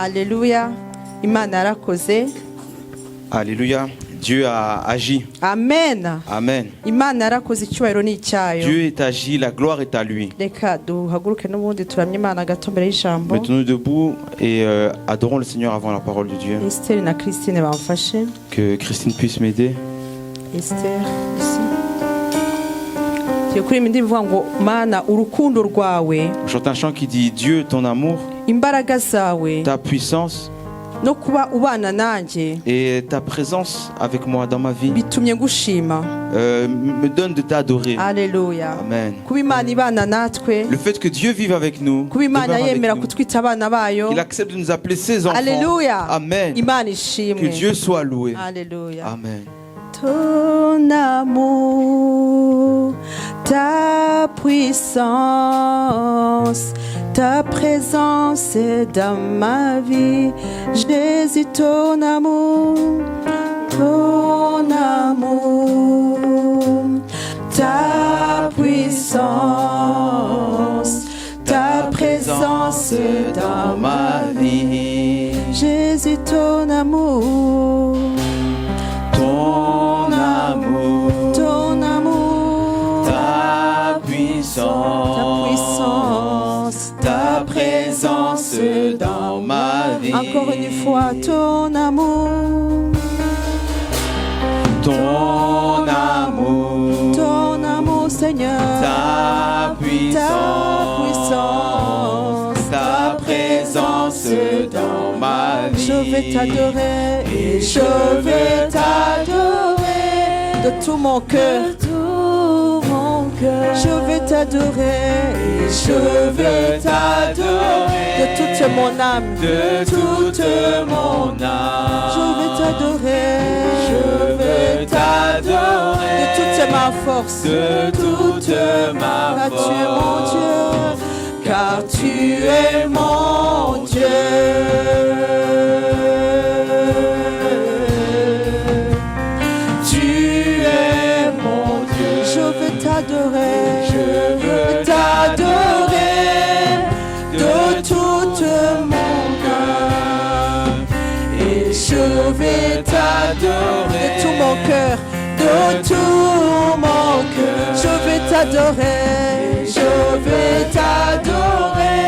Alléluia. Imana yarakoze. Alléluia. Dieu a agi. Amen. Amen. Imana yarakoze, icyubahiro ni icyayo. Dieu est agi, la gloire est à lui. Reka duhaguruke n'ubundi turamye Imana gato mbere y'ijambo. Mettons-nous debout et adorons le Seigneur avant la parole de Dieu. Esther na Christine bamfashe. Que Christine puisse m'aider. Esther ici. Kuri mindi bivuga ngo Mana urukundo rwawe. On chante un chant qui dit Dieu ton amour, imbaraga zawe, ta puissance no kuba ubana nanjye et ta présence avec moi dans ma vie bitumye ngushima. me donne de t'adorer. Alléluia. Amen. Kuba Imana ibana natwe, Le fait que Dieu vive avec nous, kuba Imana demeure avec yemera nous, kutwita abana bayo. qu'il accepte de nous appeler ses enfants. Alléluia. Amen. Imana Que ishimwe. Dieu soit loué. Alléluia. Amen. Ton amour, ta puissance, ta présence est dans ma vie. Jésus, ton amour, ta puissance, ta présence est dans ma vie. Jésus, ton amour. Ton amour, ta puissance, ta présence dans ma vie. Encore une fois, ton amour, Seigneur, ta puissance, ta présence dans ma vie. Je vais t'adorer et je vais t'adorer de tout mon cœur. Je vais t'adorer et je vais t'adorer de toute mon âme. De toute mon âme. Je vais t'adorer. Je vais t'adorer. De toute ma force. De toute ma Car tu es mon Dieu. Tu es mon Dieu. Je veux t'adorer. Je veux t'adorer de tout mon cœur. Et je vais t'adorer de tout mon cœur. De tout mon cœur. Je vais t'adorer. Je vais t'adorer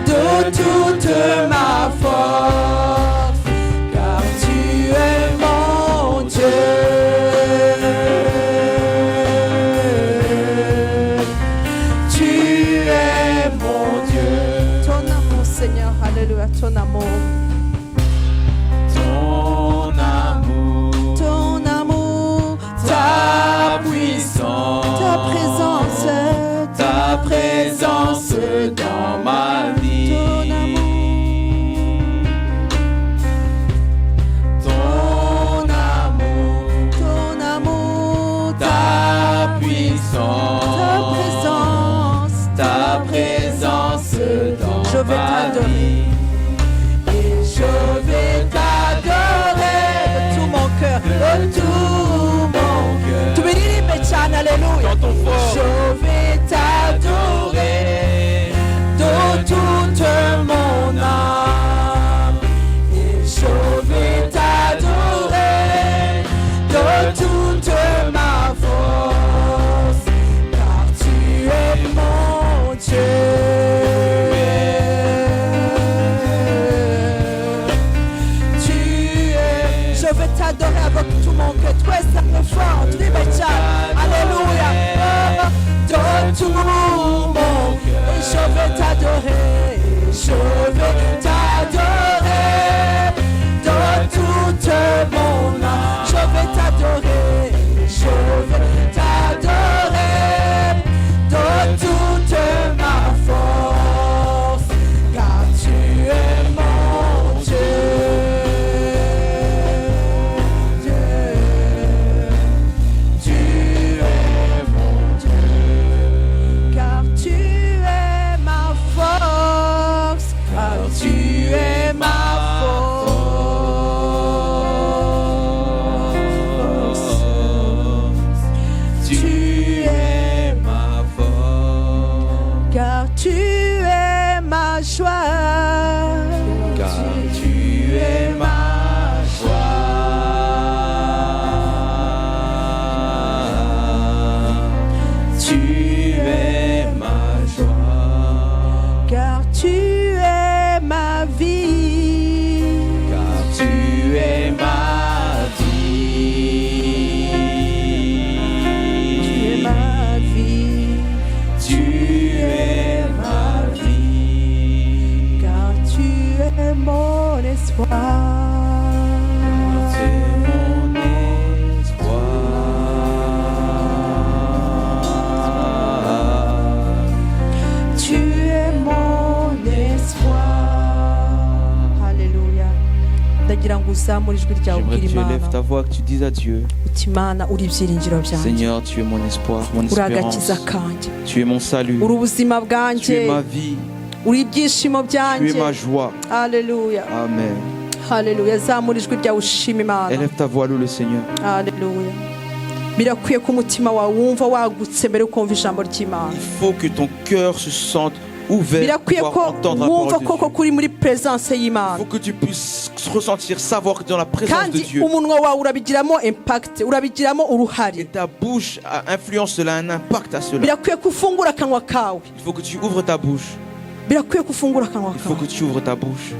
de toute ma force, car tu es mon Dieu. Tu es mon Dieu. Ton amour, Seigneur, alléluia, ton amour. Ta puissance, ta présence dans ma vie. Ton amour, ta puissance, ta présence dans je vais t'adorer et je vais t'adorer de tout mon cœur, de tout mon cœur. Tu me dis, alléluia. Je vais t'adorer de toute mon âme et je vais t'adorer de toute ma force, car tu es mon Dieu. Tu es, je vais t'adorer avec tout mon cœur. Tu es sacrifiant, tu es méchant. Alléluia. ndagira ngo uzamure ijwi ryawe J'aimerais que ubwire tu Imana élèves ta voix, que tu dises à Dieu, uti Imana uri ibyiringiro byanjye, Seigneur, tu es mon espoir, mon uri agakiza espérance. kanjye, Tu es mon salut. uri ubuzima Tu es bwanjye, ma vie. uri ibyishimo Tu es byanjye. ma joie. Haleluya, Amen. haleluya. Zamura ijwi ryawe ushima Imana. Élève ta voix, loue le Seigneur. Haleluya. Birakwiye ko umutima wawe wumva wagutse mbere yo kumva ijambo ry'Imana. Il faut que ton cœur se sente ouvert Birakwiye pour ko entendre la wumva parole de koko Dieu. kuri muri presence Il y'Imana, faut que tu puisses ressentir, savoir que dans la présence de kandi Dieu. umunwa wawe urabigiramo impact, urabigiramo Et uruhare. ta bouche influence cela, un impact à cela. Birakwiye ko ufungura akanwa kawe, Il faut que tu ouvres ta bouche. birakwiye ko ufungura akanwa Il faut kawe que tu ouvres ta bouche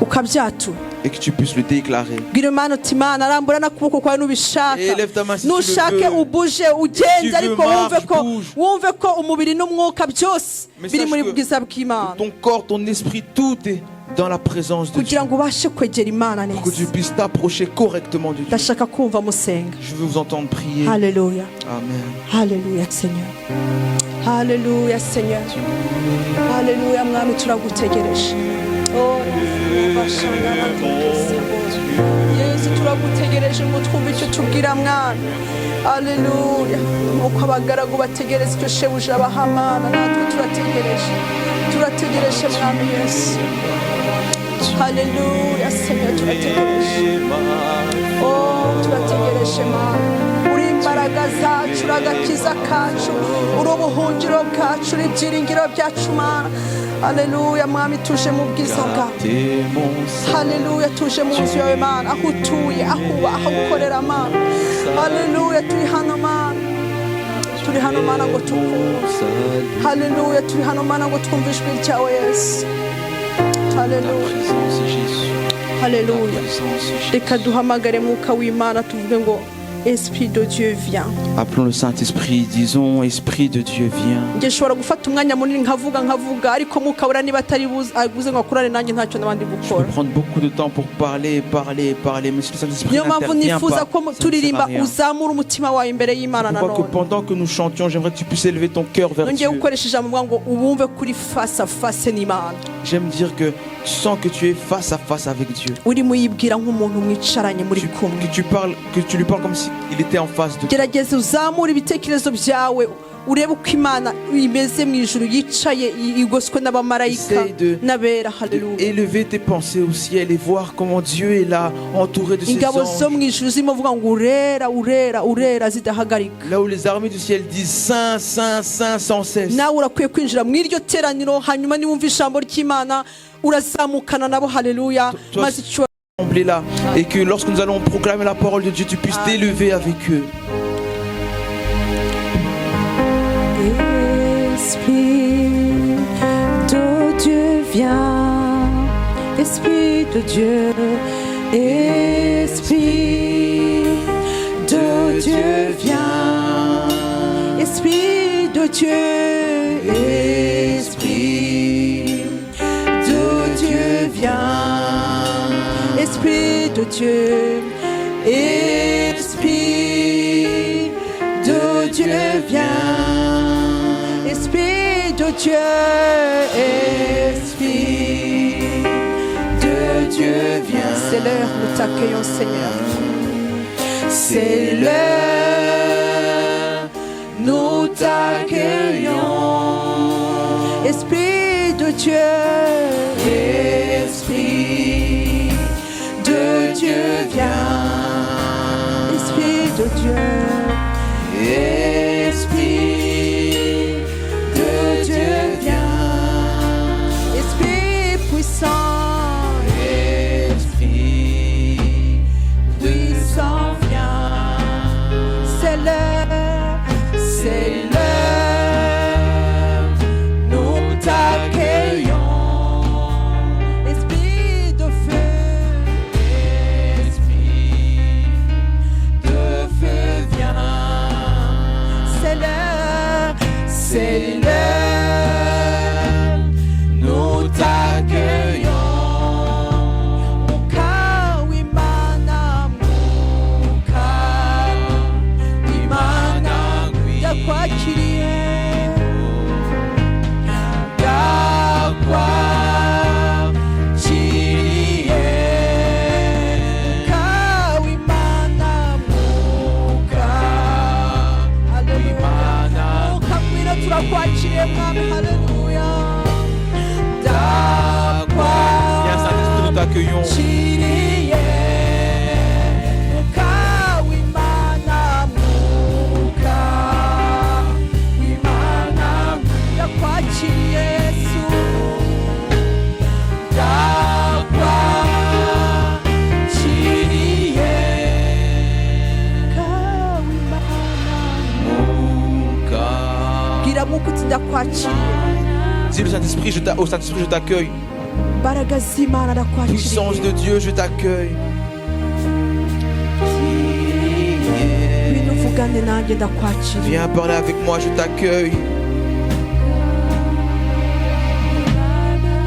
ukabyatura. et que tu puisses le déclarer. Bwira Imana uti Imana arambura n'ukuboko kwawe Et nubishaka, élève ta main si tu le nushake veux. ubuje ugenze, ariko marche, bouge. wumve ko umubiri n'umwuka byose Mais biri sache muri que bwiza bw'Imana, Ton corps, ton esprit, tout est dans la présence de Dieu. kugira ngo ubashe kwegera Imana Pour que tu neza. puisses t'approcher correctement de Dieu. Ndashaka kumva musenga. Je veux vous entendre prier. Haleluya, Amen. haleluya Seigneur, haleluya Seigneur, haleluya Mwami, turagutegereje. Oh, Yesu, turagutegereje ngo twumve icyo tubwira Mwami. Haleluya, nk'uko abagaragu bategereza icyo shebuja abaha Mana, natwe turategereje Mwami Yesu. Haleluya Seigneur, turategereje. Oh, turategereje Mana, uri imbaraga zacu, uri agakiza kacu, uri ubuhungiro bwacu, uri ibyiringiro byacu Mana. Haleluya Mwami, tuje mu bwiza bwawe. T'es mon Haleluya, tuje mu nzu yawe Mana, aho utuye, aho uba, aho ukorera Mana. Haleluya, turi hano Mana, turi hano Mana ngo tukumve. Haleluya, turi hano Mana ngo twumve ijwi ryawe Yesu. Haleluya, présence, Jésus. haleluya. Présence, Jésus. Reka duhamagare mwuka w'Imana tuvuge ngo Esprit de Dieu vient. Appelons le Saint-Esprit, disons, Esprit de Dieu, viens. Nge nshobora gufata umwanya munini nkavuga, ariko mukabura niba atari buze ngo akurane nanjye ntacyo nabandi Je peux gukora. prendre beaucoup de temps pour parler, mais si le Saint-Esprit Niyo mpamvu n'intervient nifuza pas, ko ça ne sert à turirimba rien. uzamura umutima wawe imbere y'Imana Pourquoi que nanone. pendant que nous chantions, j'aimerais que tu puisses élever ton cœur vers Nongeye Dieu. gukoresha ijambo mvuga ngo ubumve kuri face à face n'Imana. J'aime dire que tu sens que tu es face à face avec Dieu. Urimo yibwira nk'umuntu mwicaranye muri Que kumwe. tu lui parles comme s'il était en face de toi. Gerageza uzamure ibitekerezo byawe, urebe uko Imana imeze mu ijuru, yicaye igoswe n'abamarayika Essaye de- n'abera. Haleluya. Élever tes pensées au ciel et voir comment Dieu est là, entouré de ses Ingabo zo anges. mu ijuru zirimo vuga ngo urera urera urera zidahagarika. Là où les armées du ciel disent Saint, Saint, Saint sans cesse. Nawe urakwiye kwinjira mu iryo teraniro, hanyuma niwumva ijambo ry'Imana urazamukana nabo. Haleluya, Toi- maze icyo Trembler là. Et que lorsque nous allons proclamer la parole de Dieu, tu puisses t'élever avec eux. Esprit de Dieu vient, Esprit de Dieu, Esprit de Dieu vient, Esprit de Dieu, Esprit de Dieu vient, Esprit de Dieu, Esprit de Dieu vient. Esprit de Dieu, Esprit de Dieu vient. C'est l'heure, nous t'accueillons Seigneur. C'est l'heure, nous t'accueillons. Esprit de Dieu, Esprit de Dieu vient. Esprit de Dieu, Esprit de Dieu vient. Esprit puissant, Esprit puissant vient. C'est l'heure, nous t'accueillons. Esprit de feu, Esprit de feu vient. C'est l'heure, nous t'accueillons. Muka w'Imana, Muka w'Imana, yakwakiriye, yakwakiriye. turakwakiriye mwami haleluya Viens, Saint-Esprit, nous t'accueillons. ndakwakiriye mwuka w'Imana mwuka w'Imana ndakwakiriye Yesu ndakwakiriye mwuka w'Imana bwira mwuka uti ndakwakiriye Dis le Saint-Esprit, au Saint-Esprit, je t'accueille. imbaraga z'Imana ndakwakiriye Puissance de Dieu, je t'accueille. ngwino uvugane nanjye ndakwakiriye Viens parler avec moi, je t'accueille.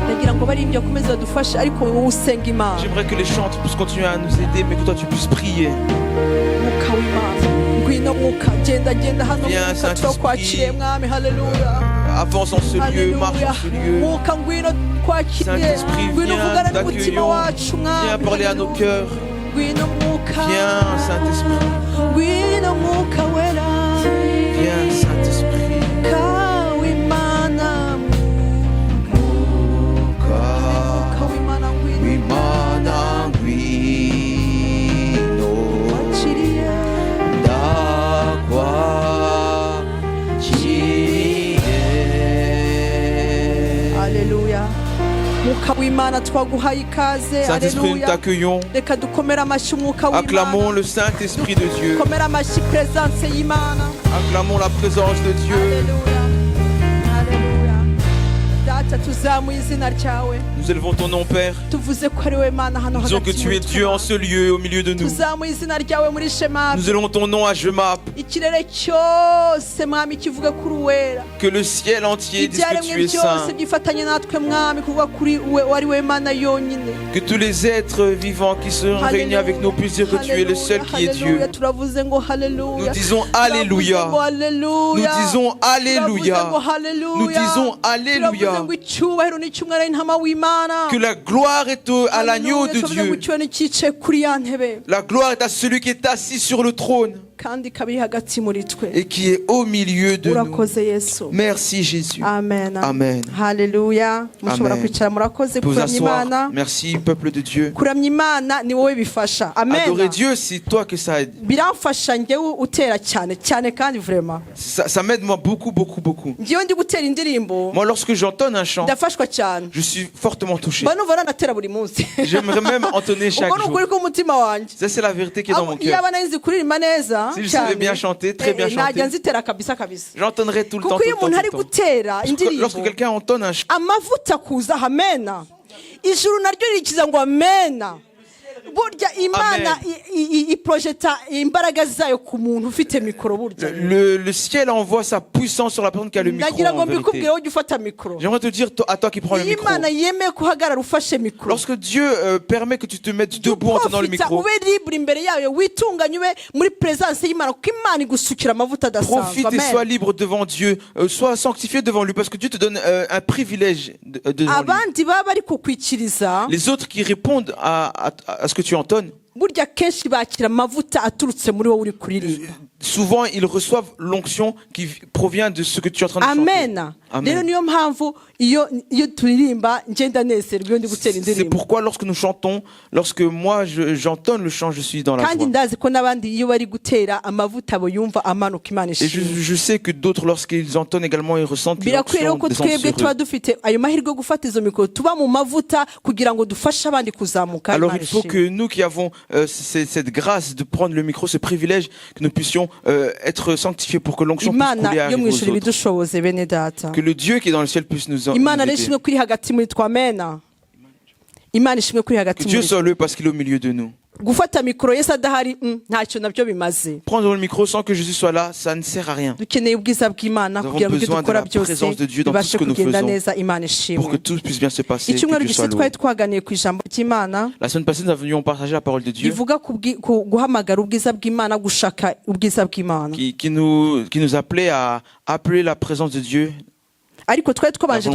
ndagira ngo baririmbye bakomeze badufashe ariko wowe usenga Imana J'aimerais que les chants puissent continuer à nous aider, mais que toi tu puisses prier. mwuka w'Imana ngwino mwuka genda hano Viens, mwuka Saint-Esprit. turakwakiriye mwami haleluya Avance en ce lieu, marche haleluya en ce lieu. mwuka ngwino twakiriye Saint-Esprit, ngwino viens, uvugane nous n'umutima t'accueillons. wacu mwami Viens parler à nos cœurs. ngwino mwuka Viens, Saint-Esprit. ngwino mwuka wera Viens, Saint-Esprit. mwuka w'Imana mwuka w'Imana ngwino Wimana Guino. twakiriye haleluya mwuka w'Imana twaguhaye ikaze Saint-Esprit, nous haleluya t'accueillons. reka dukomere amashyi umwuka Acclamons w'Imana le Saint-Esprit de Dieu. dukomere amashyi presence y'Imana Acclamons la présence de Dieu. haleluya haleluya data tuzamuye izina ryawe Nous élevons ton nom, Père. tuvuze ko ari wowe Mana hano Nous disons que hagati tu es muri Dieu en twe. ce lieu, au milieu de nous. tuzamuye izina ryawe muri shema Nous élevons ton nom à Jemap. ikirere cyose mwami kivuga kuri uwera Que le ciel entier dise que ibyaremwe tu es byose saint. byifatanye natwe mwami kuvuga kuri ari we Mana yonyine Que tous les êtres vivants qui seront réunis avec nous puissent dire que tu es le seul qui est Dieu. Haleluya, turavuze ngo haleluya Nous disons Alléluia. Turavuze ngo haleluya. Nous disons Alléluia. Turavuze ngo haleluya. Nous disons Alléluia. Turavuze ngo icyubahiro ni cy'umwana w'intama w'Imana Que la gloire est à l'agneau de Turavuze ngo Dieu. icyubahiro ni cyicaye kuri ya ntebe La gloire est à celui qui est assis sur le trône kandi ikaba iri hagati muri twe et qui est au milieu de nous. urakoze Yesu Merci Jésus. amen Amen. haleluya mushobora Amen. kwicara murakoze Vous kuramya asseoir. Imana Merci peuple de Dieu. kuramya Imana ni wowe bifasha amen Adorer Dieu, c'est toi que ça aide. biramfasha njyewe utera cyane kandi vraiment Ça m'aide moi beaucoup, beaucoup, beaucoup. njyewe ndi gutera indirimbo Moi, lorsque j'entonne un chant, ndafashwa cyane je suis fortement touché. mba numva nanatera buri munsi J'aimerais même entonner chaque ubwo ni jour. ukuri k'umutima wanjye Ça, c'est la vérité qui est dans mon cœur. yaba nari nzi kuririmba neza Si je savais bien chanter, très bien najya chanter, nzitera kabisa j'entendrai tout le temps, kuko tout iyo le temps, umuntu tout ari le temps. gutera Lorsque indirimbo quelqu'un entonne un chant, amavuta kuza hamena ijuru naryo rikiza ngo amena burya imana iprojeta imbaraga zayo ku muntu ufite mikoro burya le ciel envoie sa puissance sur la personne qui a le micro. nagira ngo En vérité. mbikubwire wowe ujya ufata mikoro J'aimerais te dire à toi qui prends le iyo micro. imana yemeye kuhagarara ufashe mikoro Lorsque Dieu permet que tu te mettes debout en tenant le profita micro, ube libre imbere yayo witunganye ube muri presence y'Imana kuko Imana igusukira amavuta adasanzwe profite et sois libre devant Dieu, sois sanctifié devant lui parce que Dieu te donne un privilège devant lui. abandi baba bari kukwikiriza Les autres qui répondent à ce que tu entonnes, burya kenshi bakira amavuta aturutse muri wowe uri kuririmba souvent ils reçoivent l'onction qui provient de ce que tu es en train de chanter. amen rero niyo mpamvu iyo turirimba ngenda nezerwa iyo ndi gutera C'est indirimbo pourquoi lorsque nous chantons, lorsque moi j'entonne le chant, je suis dans la kandi joie. ndazi ko n'abandi iyo bari gutera amavuta abo yumva amanuka Imana Et ishimwe je sais que d'autres, lorsqu'ils entonnent également, ils ressentent birakwiye rero ko l'onction twebwe tuba descendre sur eux. dufite ayo mahirwe yo gufata izo mikoro tuba mu mavuta kugira ngo dufashe abandi kuzamuka Alors Imana il faut ishimwe. que nous qui avons cette grâce de prendre le micro, ce privilège, que nous puissions être sanctifiés pour que l'onction puisse imana couler yo mu aux ijuru autres. ibidushoboze bene data Que le Dieu qui est dans le ciel puisse nous imana rero aider. ishimwe kuri hagati muri twe amena imana ishimwe kuri Que hagati Dieu muri soit twe le parce qu'il est au milieu de nous. gufata mikoro Yesu adahari ntacyo nabyo bimaze Prendre le micro sans que Jésus soit là, ça ne sert à rien. dukeneye ubwiza bw'Imana Nous avons kugira ngo ibyo besoin de dukora la byose présence de Dieu dans tout bibashe ce que nous kugenda faisons. neza Imana Pour ishimwe que tout puisse bien se passer. Que icyumweru Dieu soit gishize twari loué. twaganiye ku ijambo ry'Imana La semaine passée, nous avions partagé la parole de Dieu rivuga ku guhamagara ubwiza bw'Imana gushaka ubwiza bw'Imana qui nous appelait à appeler la présence de Dieu. ariko twari twabanje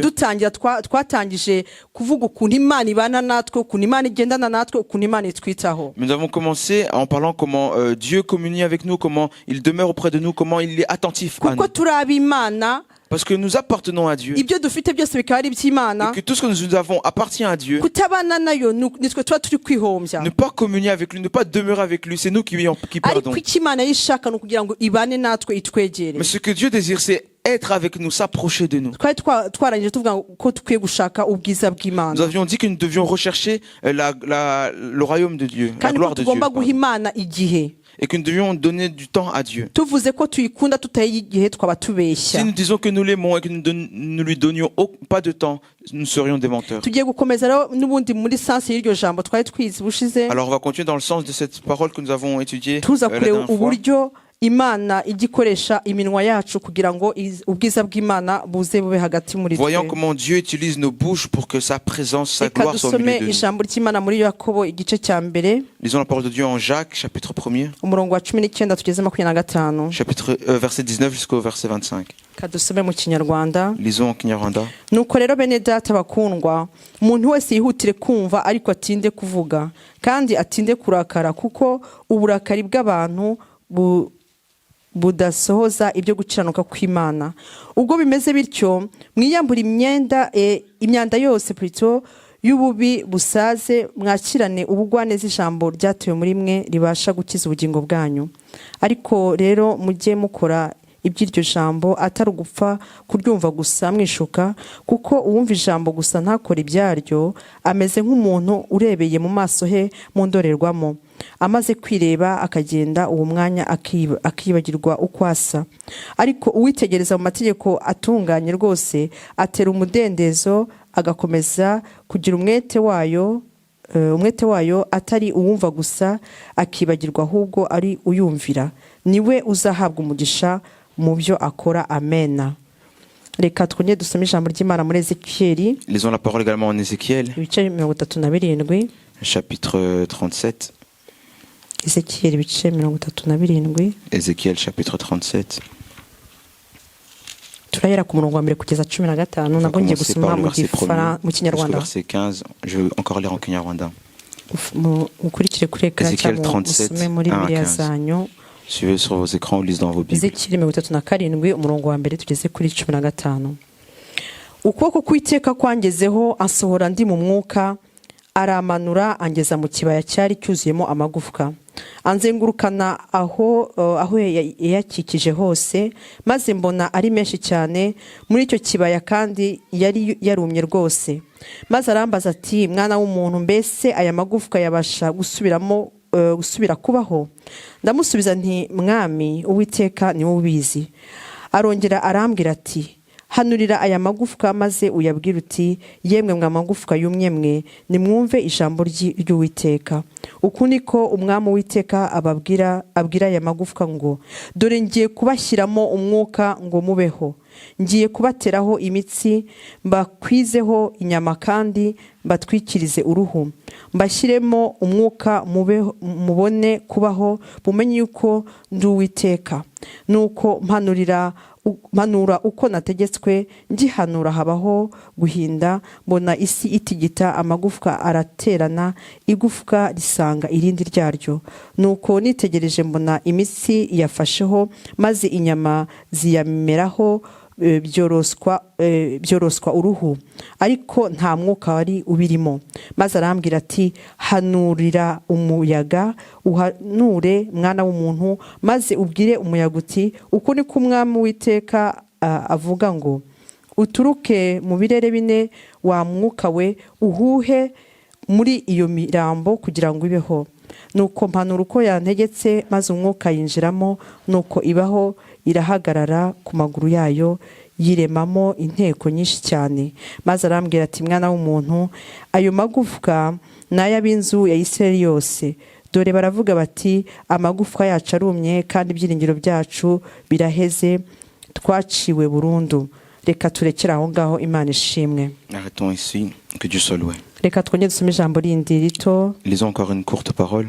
dutangira twatangije kuvuga ukuntu Imana ibana natwe, ukuntu Imana igendana natwe, ukuntu Imana itwitaho. Nous avons commencé en parlant comment Dieu communie avec nous, comment il demeure auprès de nous, comment il est attentif à nous. Kuko turi ab'Imana, parce que nous appartenons à Dieu. ibyo dufite byose bikaba ari iby'Imana, et que tout ce que nous avons appartient à Dieu. kutabana nayo nitwe tuba turi kwihombya. Ne pas communier avec lui, ne pas demeurer avec lui, c'est nous qui perdons. ariko icyo Imana yishaka ni ukugira ngo ibane natwe, itwegere. Mais ce que Dieu désire, c'est être avec nous, s'approcher de nous. twarangije tuvuga ko tukwiye gushaka ubwiza bw'Imana. Nous avions dit que nous devions rechercher le royaume de Dieu, la gloire de Dieu. tugomba guha Imana igihe. Et que nous devions donner du temps à Dieu. tuvuze ko tuyikunda tutayiha igihe twaba tubeshya. Si nous disons que nous l'aimons et que nous ne lui donnions pas de temps, nous serions des menteurs. tugiye gukomeza rero n'ubundi muri sense y'iryo jambo twari twize bushize. Alors on va continuer dans le sens de cette parole que nous avons étudiée tuza la kureba dernière fois. uburyo Imana igikoresha iminwa yacu kugira ngo ubwiza bw'Imana buze bube hagati muri twe. Voyons comment Dieu utilise nos bouches pour que sa présence, sa gloire soit au milieu de nous. ijambo ry'Imana muri Yakobo igice cya mbere. Lisons la parole de Dieu en Jacques, chapitre 1er. umurongo wa 19 tugeze 25. Chapitre verset 19 jusqu'au verset 25. Kadusome mu Kinyarwanda. Lisons en Kinyarwanda. Nuko rero bene data bakundwa, umuntu wese yihutire kumva ariko atinde kuvuga, kandi atinde kurakara, kuko uburakari bw'abantu budasohoza ibyo gukiranuka kw'Imana. Ubwo bimeze bityo, mwiyambura imyanda yose plutôt y'ububi busaze, mwakirane ubugwaneza ijambo ryatewe muri mwe ribasha gukiza ubugingo bwanyu. Ariko rero mujye mukora iby'iryo jambo atari ugupfa kuryumva gusa mwishuka, kuko uwumva ijambo gusa ntakore ibyaryo ameze nk'umuntu urebeye mu maso he mu ndorerwamo, amaze kwireba akagenda uwo mwanya akibagirwa uko asa. Ariko uwitegereza mu mategeko atunganye rwose atera umudendezo, agakomeza kugira umwete wayo atari uwumva gusa akibagirwa, ahubwo ari uyumvira, niwe uzahabwa umugisha mu byo akora. Amen. Reka twongere dusome ijambo ry'Imana muri Ezekiel. Lisons la parole également en Ézéchiel. Ibice 37. Chapitre 37. Ezekiel ibice 37. Ézéchiel chapitre 37. turahera ku murongo wa mbere kugeza 15. nabwo ngiye gusoma mu Kinyarwanda. Verset 15, je vais encore lire en Kinyarwanda. Mukurikire kuri ekran cyangwa musome muri Bibiliya zanyu. Suivez sur vos écrans ou lisez dans vos Bibles. Ezekiel 37 umurongo wa mbere tugeze kuri 15. Ukuboko kw'Iteka kwangezeho ansohora ndi mu mwuka, aramanura angeza mu kibaya cyari cyuzuyemo amagufwa, anzengurukana aho yakikije hose, maze mbona ari menshi cyane muri icyo kibaya kandi yari yarumye rwose. Maze arambaza ati, mwana w'umuntu, mbese aya magufwa yabasha gusubira kubaho? Ndamusubiza nti, mwami Uwiteka niwe ubizi. Arongera arambwira ati, hanurira aya magufwa maze uyabwira uti, yemwe mwa magufwa yumye mwe, nimwumve ijambo ry'Uwiteka. Uku niko umwami Uwiteka abwira aya magufwa ngo, dore ngiye kubashyiramo umwuka ngo mubeho, ngiye kubateraho imitsi, mbakwizeho inyama kandi mbatwikirize uruhu, mbashyiremo umwuka mubone kubaho, mumenye yuko ndi Uwiteka. Nuko mpanura uko nategetswe, ngihanura habaho guhinda, mbona isi itigita, amagufwa araterana, igufwa risanga irindi ryaryo. Nuko nitegereje mbona imitsi yafasheho, maze inyama ziyameraho, byoroswa uruhu, ariko nta mwuka wari ubirimo. Maze arambwira ati, hanurira umuyaga, uhanure mwana w'umuntu, maze ubwire umuyaga uti, uku niko umwami Uwiteka avuga ngo, uturuke mu birere bine, wa mwuka we, uhuhe muri iyo mirambo kugira ngo ibeho. Nuko mpanura uko yantegetse, maze umwuka yinjiramo, nuko ibaho, irahagarara ku maguru yayo, yiremamo inteko nyinshi cyane. Maze arambwira ati, mwana w'umuntu, ayo magufwa ni ay'ab'inzu ya Isirayeli yose. Dore baravuga bati, amagufwa yacu arumye kandi ibyiringiro byacu biraheze, twaciwe burundu. Reka turekere aho ngaho, Imana ishimwe. Arrêtons ici, que Dieu soit loué. Reka twongere dusome ijambo rindi rito. Lisons encore une courte parole.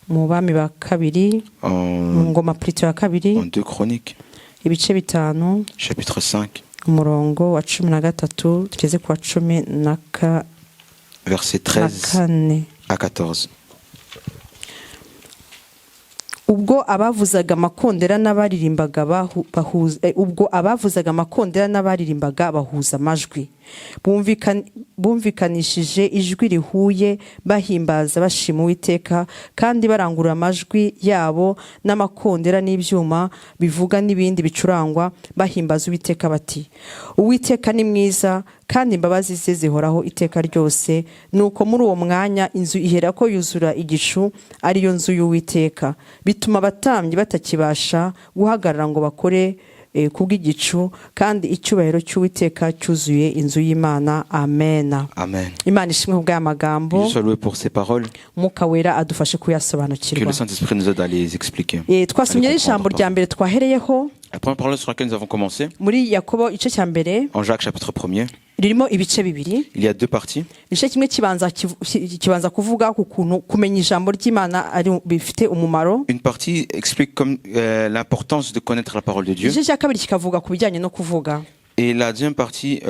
Mu Bami ba kabiri, mu Ngoma plutôt ya kabiri. En 2 Chroniques. Ibice 5. Chapitre 5. umurongo wa 13 tugeze ku wa 14. Versets 13 à 14. ubwo abavuzaga amakondera n'abaririmbaga bahuza amajwi, bumvikanishije ijwi rihuye bahimbaza bashima Uwiteka, kandi barangurura amajwi yabo n'amakondera n'ibyuma bivuga n'ibindi bicurangwa bahimbaza Uwiteka bati, Uwiteka ni mwiza kandi imbabazi ze zihoraho iteka ryose. Nuko muri uwo mwanya inzu iherako yuzura igicu, ariyo nzu y'Uwiteka, bituma abatambyi batakibasha guhagarara ngo bakore kubw'igicu, kandi icyubahiro cy'Uwiteka cyuzuye inzu y'Imana. Amen. Amen. Imana ishimwe kubw'aya magambo. Dieu soit loué pour ces paroles. Mwuka wera adufashe Que kuyasobanukirwa. le Saint-Esprit nous aide à les expliquer. Twasomye ijambo rya mbere twahereyeho La première parole sur laquelle nous avons commencé, muri Yakobo igice cya mbere, en Jacques chapitre 1er, ririmo ibice bibiri. il y a deux parties. Igice kimwe kibanza kuvuga ku kuntu kumenya ijambo ry'Imana ari bifite umumaro. Une partie explique comme l'importance de connaître la parole de Dieu. Igice cya kabiri kikavuga ku bijyanye no kuvuga. Et la deuxième partie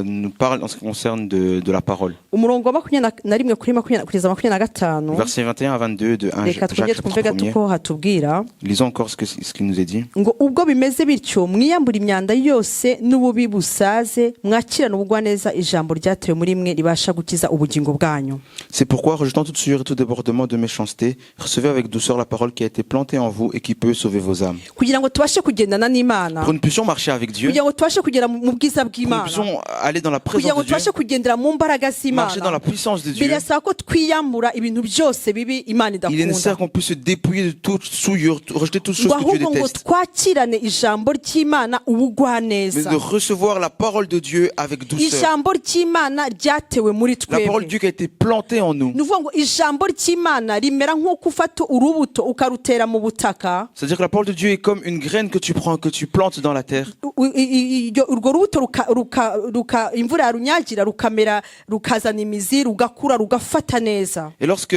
nous parle en ce qui concerne de la parole. Umurongo wa 21 kugeza 25. Versets 21 à 22 de 1 Reka Jacques twongere chapitre twumve gato 1er. ko hatubwira Lisons encore ce qu'il nous est dit. ngo ubwo bimeze bityo mwiyambura imyanda yose n'ububi busaze, mwakirana ubugwaneza ijambo ryatewe muri mwe ribasha gukiza ubugingo bwanyu. C'est pourquoi, rejetant toute souillure et tout débordement de méchanceté, recevez avec douceur la parole qui a été plantée en vous et qui peut sauver vos âmes. Kugira ngo tubashe kugendana n'Imana, Pour que nous puissions marcher avec Dieu, kugira ngo tubashe kugera mu bwiza pour que nous bw'Imana, puissions aller dans la kugira ngo présence de Dieu, tubashe kugendera mu mbaraga marcher dans la z'Imana, puissance de Dieu, birasaba ko twiyambura ibintu byose bibi Imana il est nécessaire idakunda, qu'on puisse se dépouiller de toute souillure, rejeter toutes choses ngo que Dieu ahubwo ngo déteste, twakirane ijambo ry'Imana mais ubugwaneza. de recevoir la parole de Dieu avec douceur. Ijambo ry'Imana ryatewe muri La parole de twebwe. Dieu qui a été plantée en nous. Ni ukuvuga ngo ijambo ry'Imana rimera nk'uko ufata urubuto ukarutera mu butaka, C'est-à-dire que la parole de Dieu est comme une graine que tu prends, que tu plantes dans la terre. urwo rubuto imvura yarunyagira rukamera, rukazana imizi, rugakura, rugafata neza. Et lorsque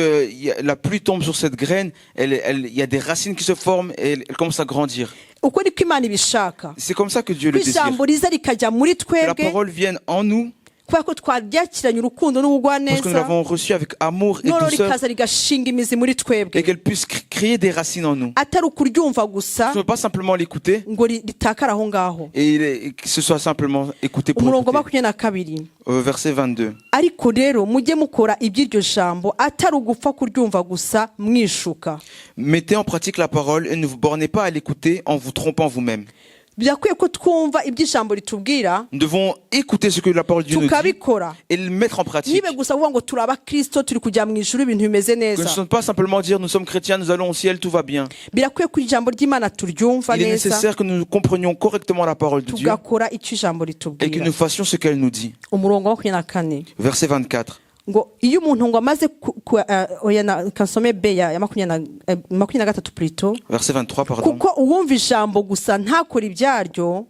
la pluie tombe sur cette graine, il y a des racines qui se forment et elle commence à grandir. Uko niko Imana ibishaka. C'est comme ça que Dieu le Ko désire. ijambo riza rikajya muri Que la twebwe, parole vienne en nous, kubera ko twaryakiranye urukundo parce que nous n'ubugwaneza, l'avons reçue avec amour et none douceur, rikaza rigashinga imizi muri et twebwe, qu'elle puisse créer des racines en nous. atari ukuryumva gusa Je ne veux pas simplement l'écouter ngo ritakare aho ngaho. et que ce soit simplement écouté pour Umurongo wa écouter. 22. Verset 22. Ariko rero mujye mukora iby'iryo jambo, atari ugupfa kuryumva gusa mwishuka. Mettez en pratique la parole et ne vous bornez pas à l'écouter en vous trompant vous-même. Birakwiye ko twumva iby'ijambo ritubwira Nous devons écouter ce que la parole de Dieu nous dit tukabikora, et le mettre en pratique. nibe gusa kuvuga ngo turi abakristo turi kujya mu ijuru ibintu bimeze Que ce ne neza. soit pas simplement dire nous sommes chrétiens, nous allons au ciel, tout va bien. Birakwiye ko ijambo ry'Imana turyumva Il est neza, nécessaire que nous comprenions correctement la parole de Dieu tugakora icyo ijambo et que ritubwira. nous fassions ce qu'elle nous dit. Umurongo wa 24 Verset 24. ngo iyo umuntu ngo amaze kansome B ya 23 plutôt, Verset 23, pardon. kuko uwumva ijambo gusa ntakora ibyaryo,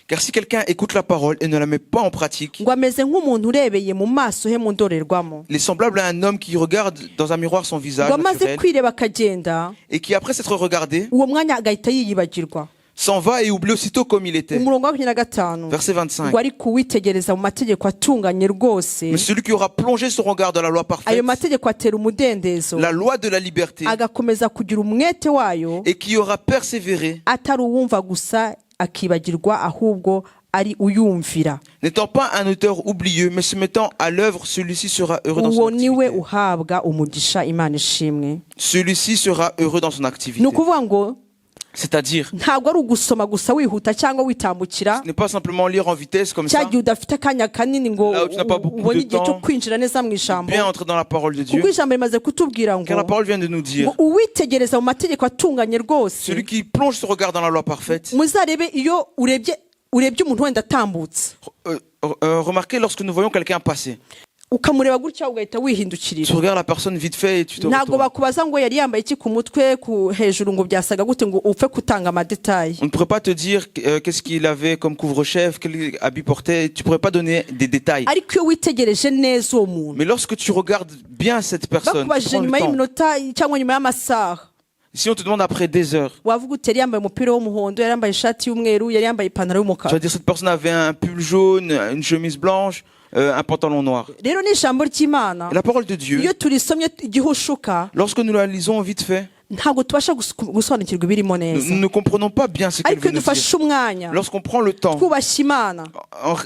Car si quelqu'un écoute la parole et ne la met pas en pratique, ngo ameze nk'umuntu urebeye mu maso he mu ndorerwamo, il est semblable à un homme qui regarde dans un miroir son visage ngo amaze naturel kwireba akagenda, et qui, après s'être regardé, uwo mwanya agahita yiyibagirwa. s'en va et oublie aussitôt comme il était. Umurongo wa 25 Verset 25. ngo ariko uwitegereza mu mategeko atunganye rwose, Mais celui qui aura plongé son regard dans la loi parfaite, ayo mategeko atera umudendezo, la loi de la liberté, agakomeza kugira umwete wayo, et qui aura persévéré, atari uwumva gusa akibagirwa, ahubwo ari uyumvira. n'étant pas un auteur oublieux, mais se mettant à l'œuvre, celui-ci sera heureux dans son Uwo niwe activité. uhabwa umugisha. Imana ishimwe. Celui-ci sera heureux dans son activité. Ni ukuvuga ngo C'est-à-dire, ntabwo ari ugusoma gusa wihuta cyangwa witambukira, ce n'est pas simplement lire en vitesse comme cya ça, gihe udafite akanya kanini ngo Là où tu n'as pas beaucoup ubone de igihe cyo temps, kwinjira neza mu ijambo, bien entrer dans la parole de Dieu. kuko ijambo rimaze kutubwira Car la ngo parole vient de nous dire, uwitegereza mu mategeko atunganye rwose, celui qui plonge son regard dans la loi parfaite. muzarebe iyo urebye umuntu wenda atambutse, Remarquez lorsque nous voyons quelqu'un passer. ukamureba gutya ugahita Tu wihindukirira. regardes la personne vite fait et tu te Ntabwo retournes. bakubaza ngo yari yambaye iki ku mutwe hejuru ngo byasaga gute ngo upfe kutanga amadetayi. On ne pourrait pas te dire qu'est-ce qu'il avait comme couvre-chef, quel habit portait. Tu ne pourrais pas donner des détails. Ariko iyo witegereje neza uwo muntu, Mais lorsque tu regardes bien cette personne, tu bakubajije prends le nyuma temps. y'iminota cyangwa nyuma y'amasaha, Si on te demande après des heures, wavuga uti yari yambaye umupira w'umuhondo, yari yambaye ishati y'umweru, yari yambaye ipantaro tu y'umukara. vas dire cette personne avait un pull jaune, une chemise blanche, un pantalon noir. Rero ni ijambo ry'Imana, Et la parole de Dieu, iyo turisomye igihushuka lorsque nous la lisons vite fait, ntabwo tubasha gusobanukirwa ibirimo nous neza, ne comprenons pas bien ce qu'elle ariko veut iyo nous dire. dufashe umwanya Lorsqu'on prend le temps, twubashye Imana,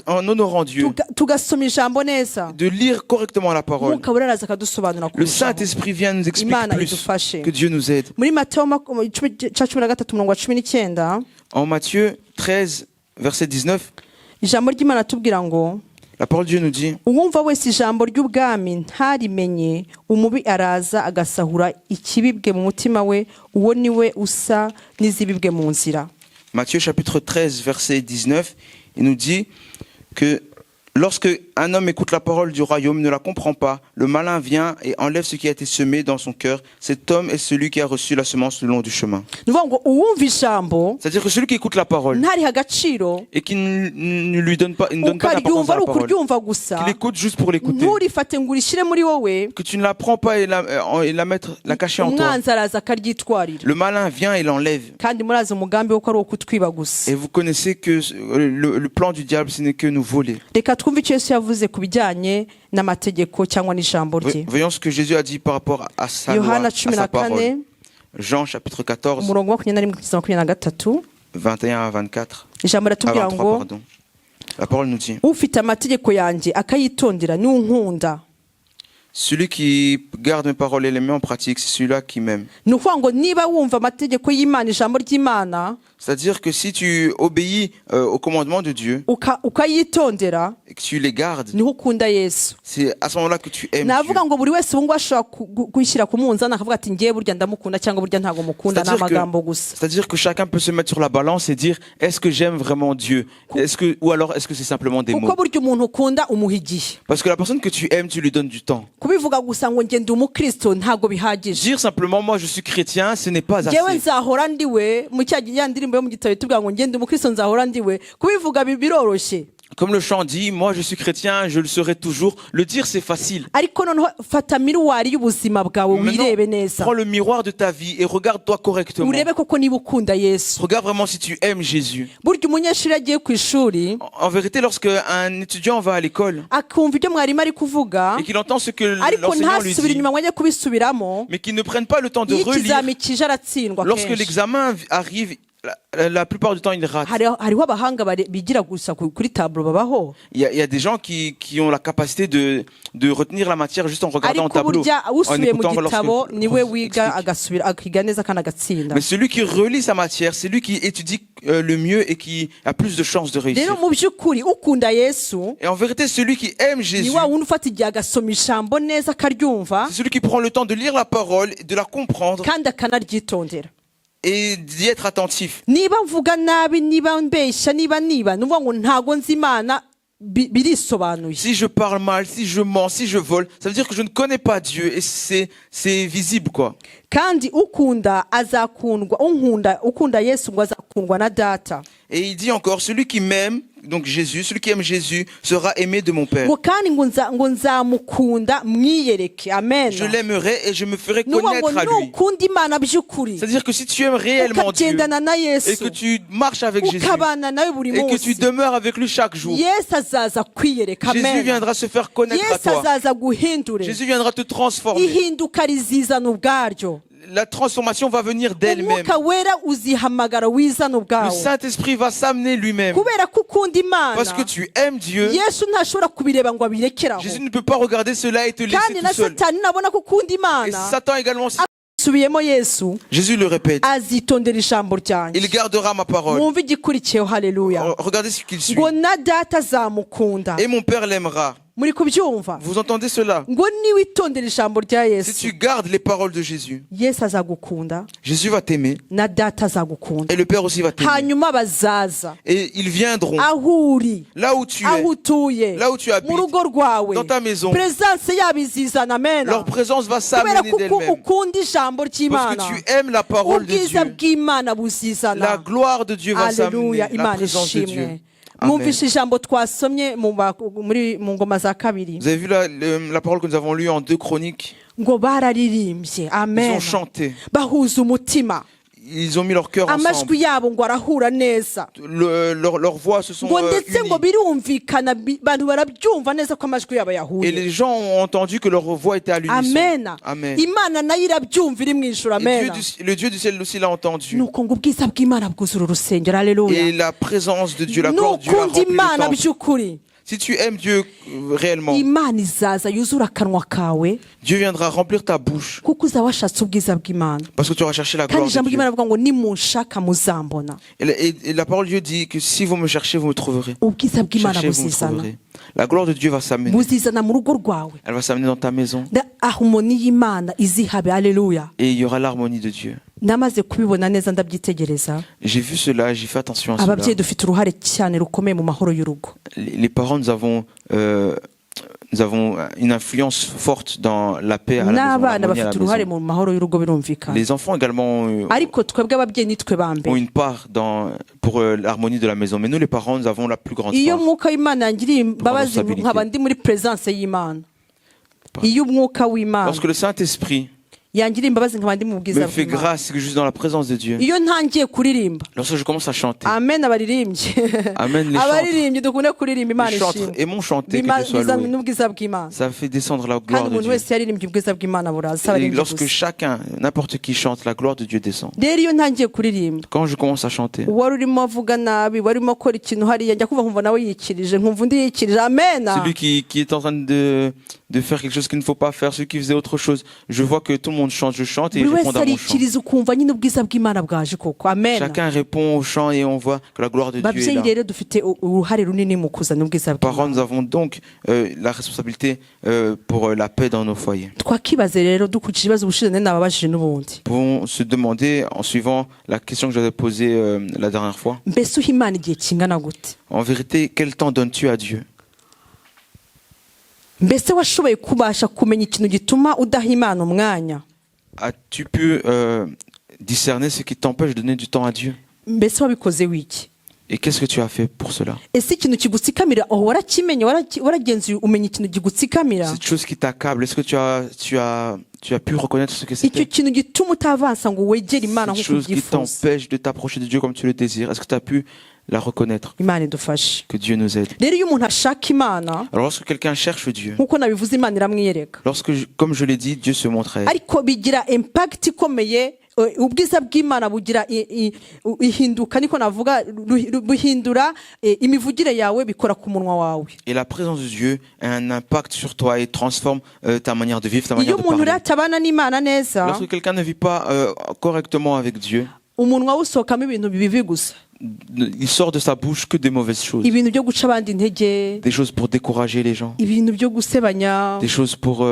en honorant Dieu, tugasoma ijambo neza, de lire correctement la parole, Umwuka wera araza akadusobanura le kurushaho. Saint-Esprit vient nous expliquer Imana plus, idufashe. que Dieu nous aide. Muri Matayo 13:19 En Matthieu 13, verset 19, ijambo ry'Imana atubwira ngo la parole de Dieu nous dit, uwumva wese ijambo ry'ubwami ntarimenye, umubi araza agasahura ikibibwe mu mutima we, uwo ni we usa n'izibibwe mu nzira. Matthieu chapitre 13, verset 19, il nous dit que lorsque un homme écoute la parole du royaume, ne la comprend pas, le malin vient et enlève ce qui a été semé dans son cœur. Cet homme est celui qui a reçu la semence le long du chemin. Ni ukuvuga ngo uwumva ijambo C'est-à-dire que celui qui écoute la parole ntariha agaciro, et qui ne lui donne pas, il ne donne pas d'importance ukaryumva à ari la parole, ukuryumva gusa, qu'il écoute juste pour l'écouter, nturifate ngo urishyire muri wowe, que tu ne la prends pas et la cacher en toi. umwanzi araza akaryitwarira. Le malin vient et l'enlève. Kandi murazi umugambi wo ko ari uwo kutwiba gusa. Et vous connaissez que le plan du diable, ce n'est que nous voler. Reka twumve icyo Yesu yavuze ku bijyanye n'amategeko cyangwa n'ijambo rye. Voyons ce que Jésus a dit par rapport à sa loi, Yohana à sa parole. 14 Jean chapitre 14, umurongo wa 21-23, 21 à 24. ijambo À riratubwira 23, ngo pardon. La parole nous dit, ufite amategeko yanjye akayitondera ni unkunda. celui qui garde mes paroles et les met en pratique, c'est celui-là qui m'aime. Ni ukuvuga ngo niba wumva amategeko y'Imana, ijambo ry'Imana, C'est-à-dire que si tu obéis au commandement de Dieu ukayitondera, et que tu les gardes, niho ukunda Yesu. c'est à ce moment-là que tu aimes Dieu. Navuga ngo buri wese ubu ngubu ashobora kwishyira ku munzani akavuga ati ngiye burya ndamukunda cyangwa burya ntabwo mukunda, ni amagambo gusa. C'est-à-dire que chacun peut se mettre sur la balance et dire, est-ce que j'aime vraiment Dieu? Ou alors est-ce que c'est simplement des mots? Kuko burya umuntu ukunda umuha igihe. Parce que la personne que tu aimes, tu lui donnes du temps. Kubivuga gusa ngo ngende umukristo ntabwo bihagije. Dire simplement, moi je suis chrétien, ce n'est pas Ngewe assez. nzahora ndiwe mu cya ya ndirimbo yo mu gitabo itubwira ngo ngende umukristo nzahora ndiwe, kubivuga biroroshye. Comme le chant dit, moi je suis chrétien, je le serai toujours. Le dire c'est facile. Ariko noneho fata miruwari y'ubuzima bwawe wirebe neza. Prends le miroir de ta vie et regarde-toi correctement. Urebe koko niba ukunda Yesu. Regarde vraiment si tu aimes Jésus. Burya umunyeshuri agiye ku ishuri En vérité, lorsque un étudiant va à l'école akumva ibyo mwarimu ari kuvuga, et qu'il entend ce que ariko l'enseignant lui ntasubire dit, inyuma ngo ajye kubisubiramo, mais qu'il ne prenne pas le temps de iyo relire, ikizami kije aratsindwa lorsque kenshi. l'examen arrive, la plupart du temps il rate. Hariho abahanga bigira gusa kuri tableau babaho, Il y a des gens qui ont la capacité de retenir la matière juste en regardant au ariko tableau, burya en usubiye mu écoutant gitabo lorsque niwe on wiga explique. agasubira akiga neza kandi agatsinda. Mais celui qui relit sa matière, c'est lui qui étudie le mieux et qui a plus de chances de réussir. Rero mu by'ukuri ukunda Yesu Et en vérité, celui qui aime ni Jésus, wa wundi ufata igihe agasoma ijambo neza akaryumva c'est celui qui prend le temps de lire la parole, de la comprendre kandi akanaryitondera. et d'y être attentif. Niba mvuga nabi, niba mbeshya, niba ni ukuvuga ngo ntago nzi Imana, birisobanuye. Si je parle mal, si je mens, si je vole, ça veut dire que je ne connais pas Dieu et c'est visible quoi. Kandi ukunda azakundwa, ukunda Yesu ngo azakundwa na Data. Et il dit encore, celui qui m'aime, donc Jésus, celui qui aime Jésus sera aimé de mon Père. Ngo kandi ngo nzamukunda mwiyereke. Amen. Je l'aimerai et je me ferai Nuvuga ngo connaître à lui. nukunda Imana by'ukuri, C'est-à-dire que si tu aimes réellement Dieu ukagendana na et Yesu, que tu marches avec Jésus ukabana nawe buri et que tu munsi, demeures avec lui chaque jour, Yesu azaza kwiyereka. Jésus Amen. viendra se faire connaître à Yesu toi. azaza guhindure. Jésus viendra te transformer. Ihinduka rizizana ubwaryo. La transformation va venir d'elle-même. Umwuka wera uzihamagara wizana Le ubwawe. Saint-Esprit va s'amener lui-même. Kubera ko ukunda Imana, Parce que tu aimes Dieu. Yesu ntashobora kubireba ngo abirekeraho. Jésus ne peut pas regarder cela et te laisser Kandi na tout seul. Satani nabona ko ukunda Et Imana, Satan également, asubiyemo Yesu, Jésus le répète, azitondera ijambo ryanjye. il gardera ma parole. Mwumve igikurikiyeho. Haleluya. Regardez ce qu'il suit. Ngo na Data azamukunda. Et mon Père l'aimera. Muri kubyumva? Vous entendez cela? Ngo niwitondera ijambo rya Si Yesu, tu gardes les paroles de Jésus, Yesu azagukunda, Jésus va t'aimer na Data azagukunda. et le Père aussi va t'aimer. Hanyuma bazaza Et ils viendront aho uri, là où tu aho es, utuye, là où tu habites, mu rugo rwawe, dans ta maison. presence yabo izizana. Amen. Leur présence va Kubera s'amener ko d'elle-même. ukunda ijambo Parce ry'Imana, que tu aimes la parole de ubwiza Dieu. bw'Imana La buzizana. gloire de Dieu va s'amener. Haleluya. La Imana présence de Dieu. ishimwe. Amen. mwumvishe ijambo twasomye mu ngoma za kabiri Vous avez vu la parole que nous avons lue en 2 Chroniques? ngo bararirimbye. Ils Amen. ont chanté. bahuza umutima, Ils ont mis leur cœur ensemble. amajwi yabo ngo arahura neza, Leurs voix se sont ngo ndetse ngo unies. birumvikana, abantu barabyumva neza ko amajwi yabo Et yahuye. les gens ont entendu que leur voix était à l'unisson. Amen. Amen. Imana nayo irabyumva iri mu ijuru. Et Amen. le Dieu du ciel aussi l'a entendu. nuko ngo ubwiza bw'Imana bwuzura urusengero. Haleluya. Et la présence de Dieu, la gloire de Dieu a nukunda rempli le Imana temple. by'ukuri, Si tu aimes Dieu réellement, Imana izaza yuzura akanwa kawe, Dieu viendra remplir ta bouche kuko uzaba washatse ubwiza bw'Imana. parce que tu auras cherché la kandi gloire de ijambo Dieu. ry'Imana rivuga ngo nimunshaka muzambona. Et la parole de Dieu dit que si vous me cherchez, vous me trouverez. ubwiza bw'Imana Cherchez, vous me buzizana, trouverez. La gloire de Dieu va s'amener. buzizana mu rugo rwawe, Elle va s'amener dans ta maison. harmoni y'Imana izihabe. Haleluya. Et il y aura l'harmonie de Dieu. namaze kubibona neza ndabyitegereza. J'ai vu cela, j'ai fait attention à cela. ababyeyi dufite uruhare cyane rukomeye mu mahoro y'urugo. Les parents, nous avons une influence forte dans la paix à la maison, n'abana l'harmonie à bafite la uruhare maison. mu mahoro y'urugo birumvikana. Les enfants également ariko twebwe ababyeyi nitwe ba ont mbere. une part pour l'harmonie de la maison. Mais nous, les parents, nous avons la plus grande iyo part. umwuka w'Imana yangiriye imbabazi Responsabilité. nkaba ndi muri presence y'Imana, iyo umwuka w'Imana Lorsque le Saint-Esprit yangiriye imbabazi nkaba ndi mu bwiza me fait bw'Imana, grâce que je suis dans la présence de Dieu, iyo ntangiye kuririmba, lorsque je commence à chanter, amen, abaririmbyi Amen, les abaririmbyi dukunda kuririmba Imana les chantres ishimwe, aimons chanter, que Dieu soit bizana loué. n'ubwiza bw'Imana. Ça fait descendre la kandi gloire de umuntu Dieu. wese yaririmbye ubwiza bw'Imana buraza. Et abaririmbyi lorsque gusa. chacun, n'importe qui chante, la gloire de Dieu descend. rero iyo ntangiye kuririmba, Quand je commence à chanter, wari urimo avuga nabi, warimo akora ikintu hariya, njya kumva nkumva nawe yikirije, nkumva undi yikirije. Amen. celui qui est en train de faire quelque chose qu'il ne faut pas faire, celui qui faisait autre chose, je vois que tout le monde chante, je chante et buri je réponds wese à mon chant. arikiriza ukumva nyine ubwiza bw'Imana bwaje koko. Amen. Chacun répond au chant et on voit que la gloire de Dieu est babyeyi là. rero dufite uruhare runini mu kuzana ubwiza Parents, bw'Imana. nous avons donc la responsabilité pour la paix dans nos foyers. twakibaze rero dukurikije ibibazo ubushize nari nababajije n'ubundi, Pouvons se demander, en suivant la question que j'avais posée la dernière fois, mbese uha Imana igihe kingana gute? en vérité, quel temps donnes-tu à Dieu? mbese washoboye kubasha kumenya ikintu gituma udaha Imana umwanya? As-tu pu discerner ce qui t'empêche de donner du temps à Dieu? mbese wabikoze wiki? Et qu'est-ce que tu as fait pour cela? ese ikintu kigutsikamira warakimenye, waragenzuye umenya ikintu kigutsikamira? Cette chose qui t'accable, est-ce que tu as pu reconnaître ce que icyo c'était? kintu gituma utavansa ngo wegere Imana Cette nk'uko chose qui ubyifuza? t'empêche de t'approcher de Dieu comme tu le désires, est-ce que tu as pu la reconnaître? Imana idufashe. Que Dieu nous aide. rero iyo umuntu ashaka Imana, Alors lorsque quelqu'un cherche Dieu, nk'uko nabivuze, Imana iramwiyereka, comme je l'ai dit, Dieu se montre à elle. ariko bigira impact ikomeye. ubwiza bw'Imana bugira ihinduka, niko navuga, buhindura imivugire yawe, bikora ku munwa wawe. Et la présence de Dieu a un impact sur toi et transforme ta manière de vivre, ta iyo manière de umuntu parler. atabana n'Imana neza, Lorsque quelqu'un ne vit pas correctement avec Dieu, umunwa we usohokamo ibintu bibi gusa, il sort de sa bouche que des mauvaises choses. ibintu byo guca abandi intege, Des choses pour décourager les gens, ibintu byo gusebanya. des choses pour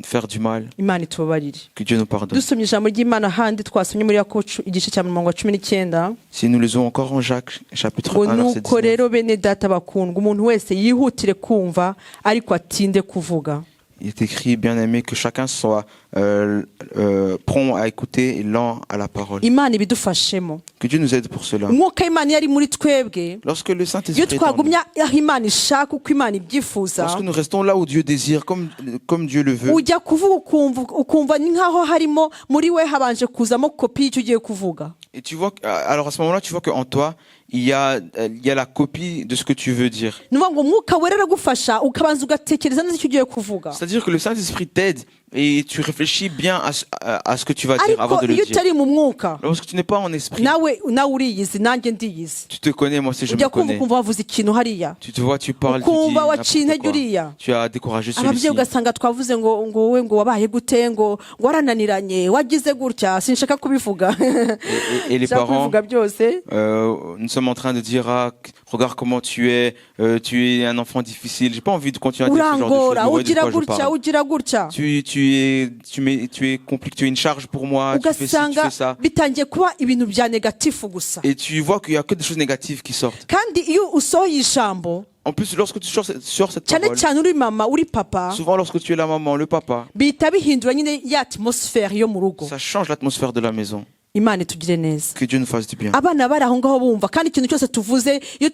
faire du mal. Imana itubabarire. Que Dieu nous pardonne. dusomye ijambo ry'Imana handi twasomye muri Yakobo igice cya 19, Si nous lisons encore en Jacques, chapitre ngo 1, verset nuko 19. rero bene data bakundwa, umuntu wese yihutire kumva ariko atinde kuvuga. Il est écrit, bien aimé, que chacun soit prompt à écouter et lent à la parole. Imana ibidufashemo. Que Dieu nous aide pour cela. umwuka w'Imana yari muri twebwe, Lorsque le iyo Saint-Esprit est en nous, twagumya aho Imana ishaka, uko Imana ibyifuza, lorsque nous restons là où Dieu désire, comme Dieu le veut, ujya kuvuga ukumva ni nkaho harimo muri we habanje kuzamo kopi y'icyo ugiye kuvuga. et tu vois, alors à ce moment-là, tu vois qu'en toi, il y a la copie de ce que tu veux dire. ni ukuvuga ngo umwuka wera aragufasha ukabanza ugatekereza neza icyo ugiye kuvuga. C'est-à-dire que le Saint-Esprit t'aide et tu réfléchis bien à ce que tu vas dire avant ariko de le iyo dire. utari mu mwuka, Lorsque tu n'es pas en esprit, nawe uriyizi, nanjye ndiyizi, tu te connais, moi aussi je me ujya kumva connais. ukumva wavuze ikintu hariya, Tu te vois, tu parles, tu dis ukumva waciye n'importe intege quoi. uriya. Tu as découragé celui-ci. ababyeyi ugasanga twavuze ngo wowe ngo wabaye gute, ngo warananiranye, wagize gutya, sinshaka kubivuga. Et les Sinshaka parents, kubivuga byose. nous sommes en train de dire, regarde comment tu es un enfant difficile. J'ai pas envie de continuer à dire ce genre de choses. urangora, Vous voyez de ugira quoi je gutya, parle. ugira gutya. Tu es compliqué, tu es une charge pour moi, tu fais ci, tu ugasanga fais ça. bitangiye kuba ibintu bya negatifu gusa. Et tu vois qu'il y a que des choses négatives qui sortent. kandi iyo usohoye ijambo, En plus, lorsque tu sors cette cyane parole, cyane uri mama, uri papa, souvent lorsque tu es la maman, le papa, bihita bihindura nyine ya atmosfere yo mu rugo. ça change l'atmosphère de la maison. Imana itugire neza. Que Dieu nous fasse du bien. Abana bari aho ngaho bumva kandi ikintu cyose tuvuze iyo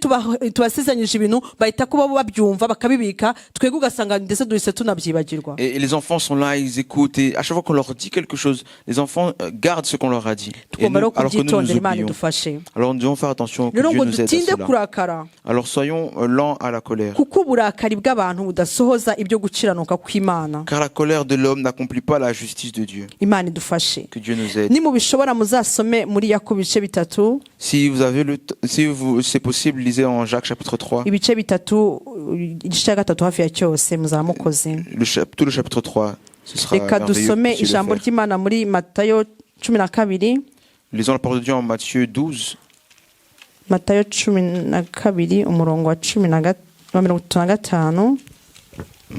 tubasezanyije ibintu bahita kuba babyumva bakabibika twebwe ugasanga ndetse duhise tunabyibagirwa. Et les enfants sont là, ils écoutent et à chaque fois qu'on leur dit quelque chose, les enfants gardent ce qu'on leur a dit. Et nous, alors que nous nous oublions. Alors nous devons faire attention que Dieu nous aide à cela. Alors soyons lents à la colère. Car la colère de l'homme n'accomplit pas la justice de Dieu. Que Dieu nous aide. Si vous avez c'est possible, lisez en Jacques chapitre 3. Tout le chapitre 3, ce sera merveilleux. Lisons la parole de Dieu en Matthieu 12.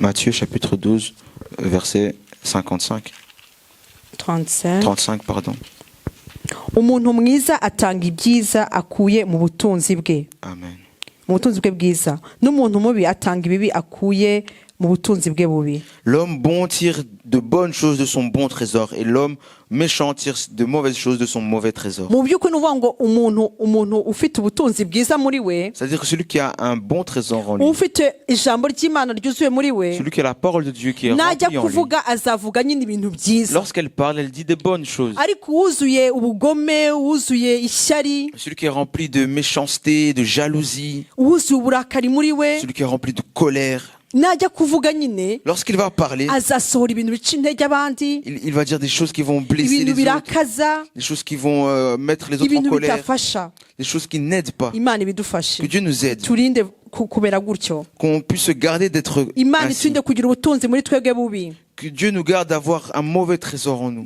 Matthieu chapitre 12, verset 55. 35, pardon. Umuntu mwiza atanga ibyiza akuye mu butunzi bwe. Amen. Mu butunzi bwe bwiza. N'umuntu mubi atanga ibibi akuye mu butunzi bwe bubi. L'homme bon tire de bonnes choses de son bon trésor et l'homme méchant tire de mauvaises choses de son mauvais trésor. Mu by'ukuri nuvuga ngo umuntu ufite ubutunzi bwiza muri we. C'est-à-dire que celui qui a un bon trésor en lui. Ufite ijambo ry'Imana ryuzuye muri we. Celui qui a la parole de Dieu qui est remplie najya en lui. kuvuga azavuga nyine ibintu byiza. Lorsqu'elle parle, elle dit des bonnes choses. Ariko wuzuye ubugome, wuzuye ishyari. Celui qui est rempli de méchanceté, de jalousie. Wuzuye uburakari muri we. Celui qui est rempli de colère. Lorsqu'il va parler, il va dire des choses qui vont blesser les autres, des choses qui vont mettre les autres en colère, des choses qui n'aident pas. Que Dieu nous aide, qu'on puisse se garder d'être ainsi. Que Dieu nous garde d'avoir un mauvais trésor en nous.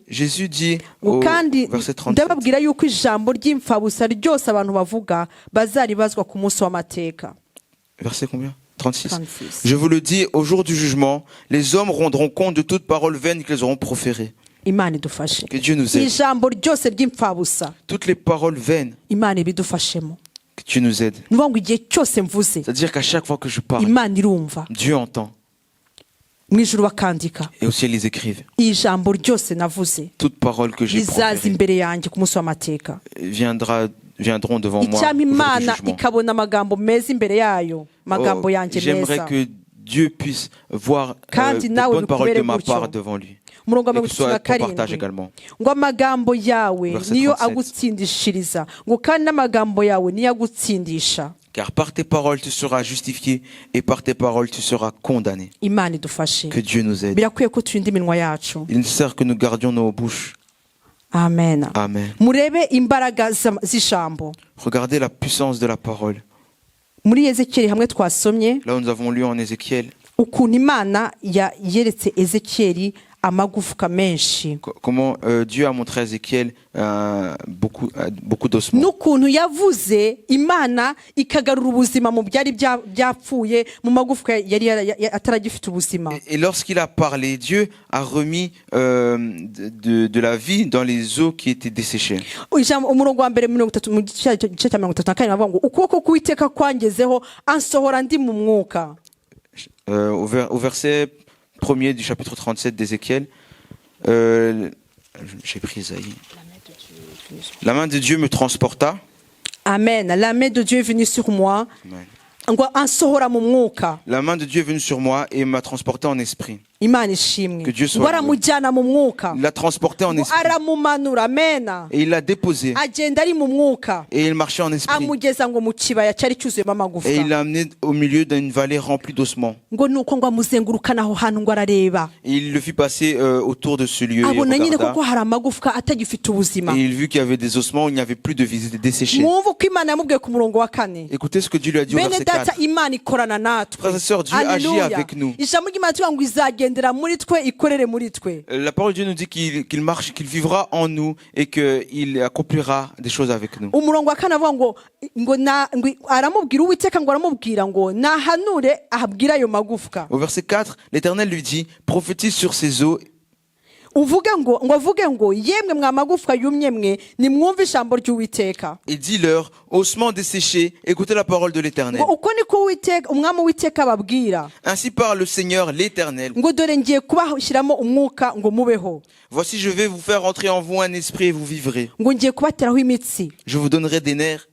Jésus dit au verset 37, verset combien? 36. Je vous le dis, au jour du jugement, les hommes rendront compte de toute parole vaine qu'ils auront proférée. Que Dieu nous aide. Toutes les paroles vaines, que Dieu nous aide. C'est-à-dire qu'à chaque fois que je parle, Dieu entend. Et aussi ils écrivent. Toute parole que j'ai proférée viendront devant moi. J'aimerais que Dieu puisse voir de bonnes paroles de ma part devant lui. Et que ce soit ton partage également. Car par tes paroles tu seras justifié et par tes paroles tu seras condamné. Que Dieu nous aide. Il est nécessaire que nous gardions nos bouches. Amen. Amen. Regardez la puissance de la parole. Là où nous avons lu en Ézéchiel. Comment Dieu a montré à Ézéchiel beaucoup d'ossements. Et lorsqu'il a parlé, Dieu a remis de la vie dans les os qui étaient desséchés. Au verset 1er du chapitre 37 d'Ézéchiel, j'ai pris Isaïe. La main de Dieu me transporta. Amen. La main de Dieu est venue sur moi. Amen. La main de Dieu est venue sur moi et m'a transporté en esprit. Que Dieu soit loué. Il l'a transporté en esprit. Et il l'a déposé. Et il marchait en esprit. Et il l'a amené au milieu d'une vallée remplie d'ossements. Et il le fit passer autour de ce lieu. Et il vit qu'il y avait des ossements où il n'y avait plus de vie, desséchés. Écoutez ce que Dieu lui a dit au verset 4. Frères et sœurs, Dieu agit avec nous. La parole de Dieu nous dit qu'il marche, qu'il vivra en nous et qu'il accomplira des choses avec nous. Au verset 4, l'Éternel lui dit, prophétise sur ces eaux uvuge ngo avuge ngo yemwe mwa magufwa yumye mwe nimwumve ijambo ry'Uwiteka. Et dis-leur, ossements desséchés, écoutez la parole de l'Éternel. ngo uko niko Uwiteka umwami w'Uwiteka ababwira. Ainsi parle le Seigneur l'Éternel. ngo dore ngiye kubashyiramo umwuka ngo mubeho. Voici, je vais vous faire entrer en vous un esprit et vous vivrez. ngo ngiye kubateraho imitsi. Je vous donnerai des nerfs.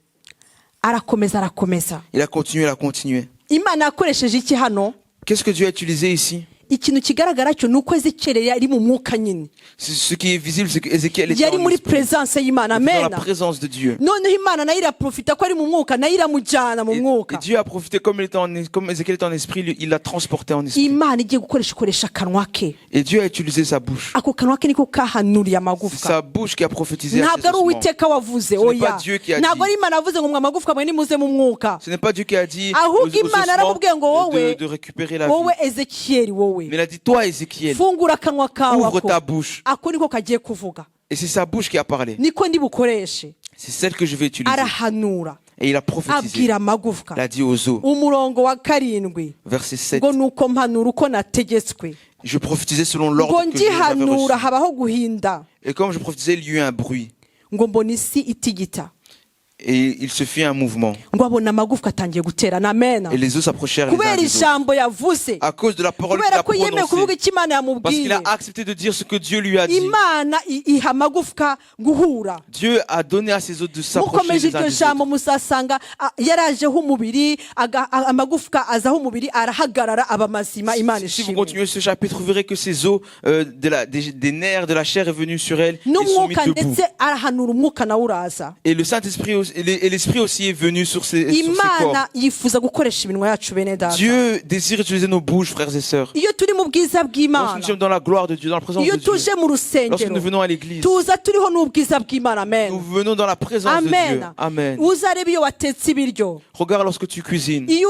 arakomeza. Il a continué. Imana yakoresheje iki hano? Qu'est-ce que Dieu a utilisé ici? ikintu kigaragara cyo nuko Ezekiel yari mu mwuka nyine. Ce qui est visible, c'est que Ézéchiel était yari muri présence y'Imana. dans la Amen. présence de Dieu. noneho Imana nayo iraprofita ko ari mu mwuka nayo iramujyana mu Et mwuka. Dieu a profité comme Ézéchiel était en esprit, il l'a transporté en esprit. Imana igiye ikoresha akanwa ke. Et Dieu a utilisé sa bouche. ako kanwa ke niko kahanuriye C'est amagufwa. sa bouche qui a prophétisé à ntabwo ses ari ossements. Uwiteka wavuze. n'est oya pas Dieu qui a ntabwo dit. ari Imana yavuze ngo mwa magufwa mwe nimuze mu mwuka. Ce n'est pas Dieu qui a dit ahubwo aux Imana aramubwiye ngo ossements wowe de récupérer la vie. wowe Ezekiel wowe Mais il a dit, toi Ézéchiel, fungura akanwa kawe ouvre ako. ta bouche. ako niko kagiye kuvuga. Et c'est sa bouche qui a parlé. niko ndi bukoreshe. C'est celle que je vais utiliser. arahanura Et il a prophétisé. abwira amagufwa. Il a dit aux eaux. umurongo wa 7 Verset 7. ngo nuko mpanura uko nategetswe. Je prophétisais selon ngo l'ordre que j'avais ngihanura reçu. habaho guhinda. Et comme je prophétisais, il y eut un bruit. ngo mbona isi itigita. Et il se fit un mouvement. ngo abona amagufwa atangiye guterana. Amen. Et les eaux s'approchèrent les uns kubera des autres. ijambo yavuze. À cause de la parole qu'il kubera a ko yemeye kuvuga prononcée. icyo Imana Parce qu'il yamubwiye. a accepté de dire ce que Dieu lui a dit. Imana iha amagufwa guhura. Dieu a donné à ses eaux de s'approcher mukomeje les uns iryo des jambo autres. musasanga yarajeho umubiri amagufwa azaho umubiri arahagarara aba mazima. Imana Si vous ishimwe. continuez ce chapitre, vous verrez que ces eaux des nerfs, de la chair est venue sur elle. Ils sont mis n'umwuka debout. ndetse arahanura umwuka nawe uraza. Et le Saint-Esprit et l'Esprit aussi est venu sur ses corps. Imana yifuza gukoresha iminwa yacu bene data. Dieu désire utiliser nos bouches, frères et sœurs. iyo turi mu bwiza Lorsque bw'Imana, nous sommes dans la gloire de Dieu, dans la présence iyo de Dieu, tuje mu lorsque rusengero nous venons à l'église, tuza turiho n'ubwiza bw'Imana. nous Amen. venons dans la présence de Dieu. Amen. Amen. uzareba iyo watetse ibiryo, Regarde lorsque tu cuisines. iyo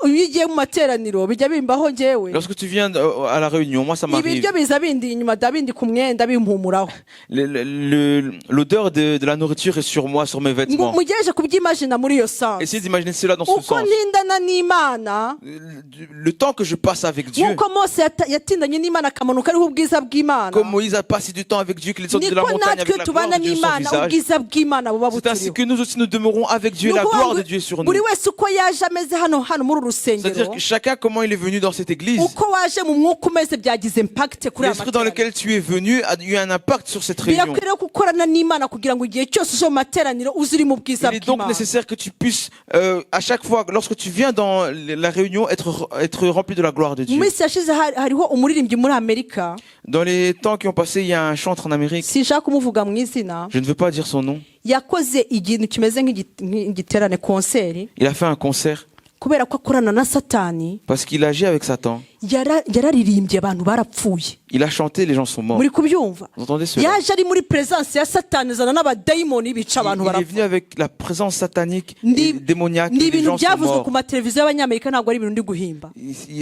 ugiye mu materaniro bijya bimbaho njyewe. Lorsque tu viens à la réunion, moi ça m'arrive. ibiryo biza bindi inyuma bindi ku mwenda bimpumuraho. L'odeur de la nourriture est sur moi, sur mes vêtements. mugereje kubyimagina muri iyo sens. Essayez d'imaginer cela dans ce uko sens. ntindana n'Imana, Le temps que je passe avec Dieu, nk'uko Mose yatindanye n'Imana akamanuka ariho ubwiza bw'Imana, comme Moïse a passé du temps avec Dieu, qu'il est sorti de la niko montagne avec natwe la tubana gloire de Dieu sur son n'Imana visage. ubwiza bw'Imana buba C'est ainsi buturiho. que nous aussi nous demeurons avec Dieu, la gloire de Dieu sur nous. buri wese uko yaje ameze hano muri uru C'est-à-dire rusengero, que chacun, comment il est venu dans cette église, uko waje mu mwuka umeze byagize impact kuri aya l'esprit dans materaniro. lequel tu es venu a eu un impact sur cette réunion. birakwiriye gukorana n'Imana kugira ngo igihe cyose uje mu materaniro uze uri mu bwiza Il est donc bw'Imana. nécessaire que tu puisses, à chaque fois, lorsque tu viens dans la réunion, être rempli de la gloire de mu Dieu. minsi yashize hariho umuririmbyi muri Amerika, Dans les temps qui ont passé, il y a un chantre en Amérique, sinshaka kumuvuga mu izina, je ne veux pas dire son nom, yakoze ikintu kimeze nk'igiterane konseri il a fait un concert kubera ko akorana na Satani. parce qu'il agit avec Satan. yararirimbye abantu barapfuye. Il a chanté, les gens sont morts. muri kubyumva? Vous entendez cela? yaje ari muri presence ya Satani zana n'abadayimoni bica abantu Il est barapfuye. venu avec la présence satanique et démoniaque. ni Et les ibintu gens sont byavuzwe morts. ku mateleviziyo y'abanyamerika, ntabwo ari ibintu ndi guhimba.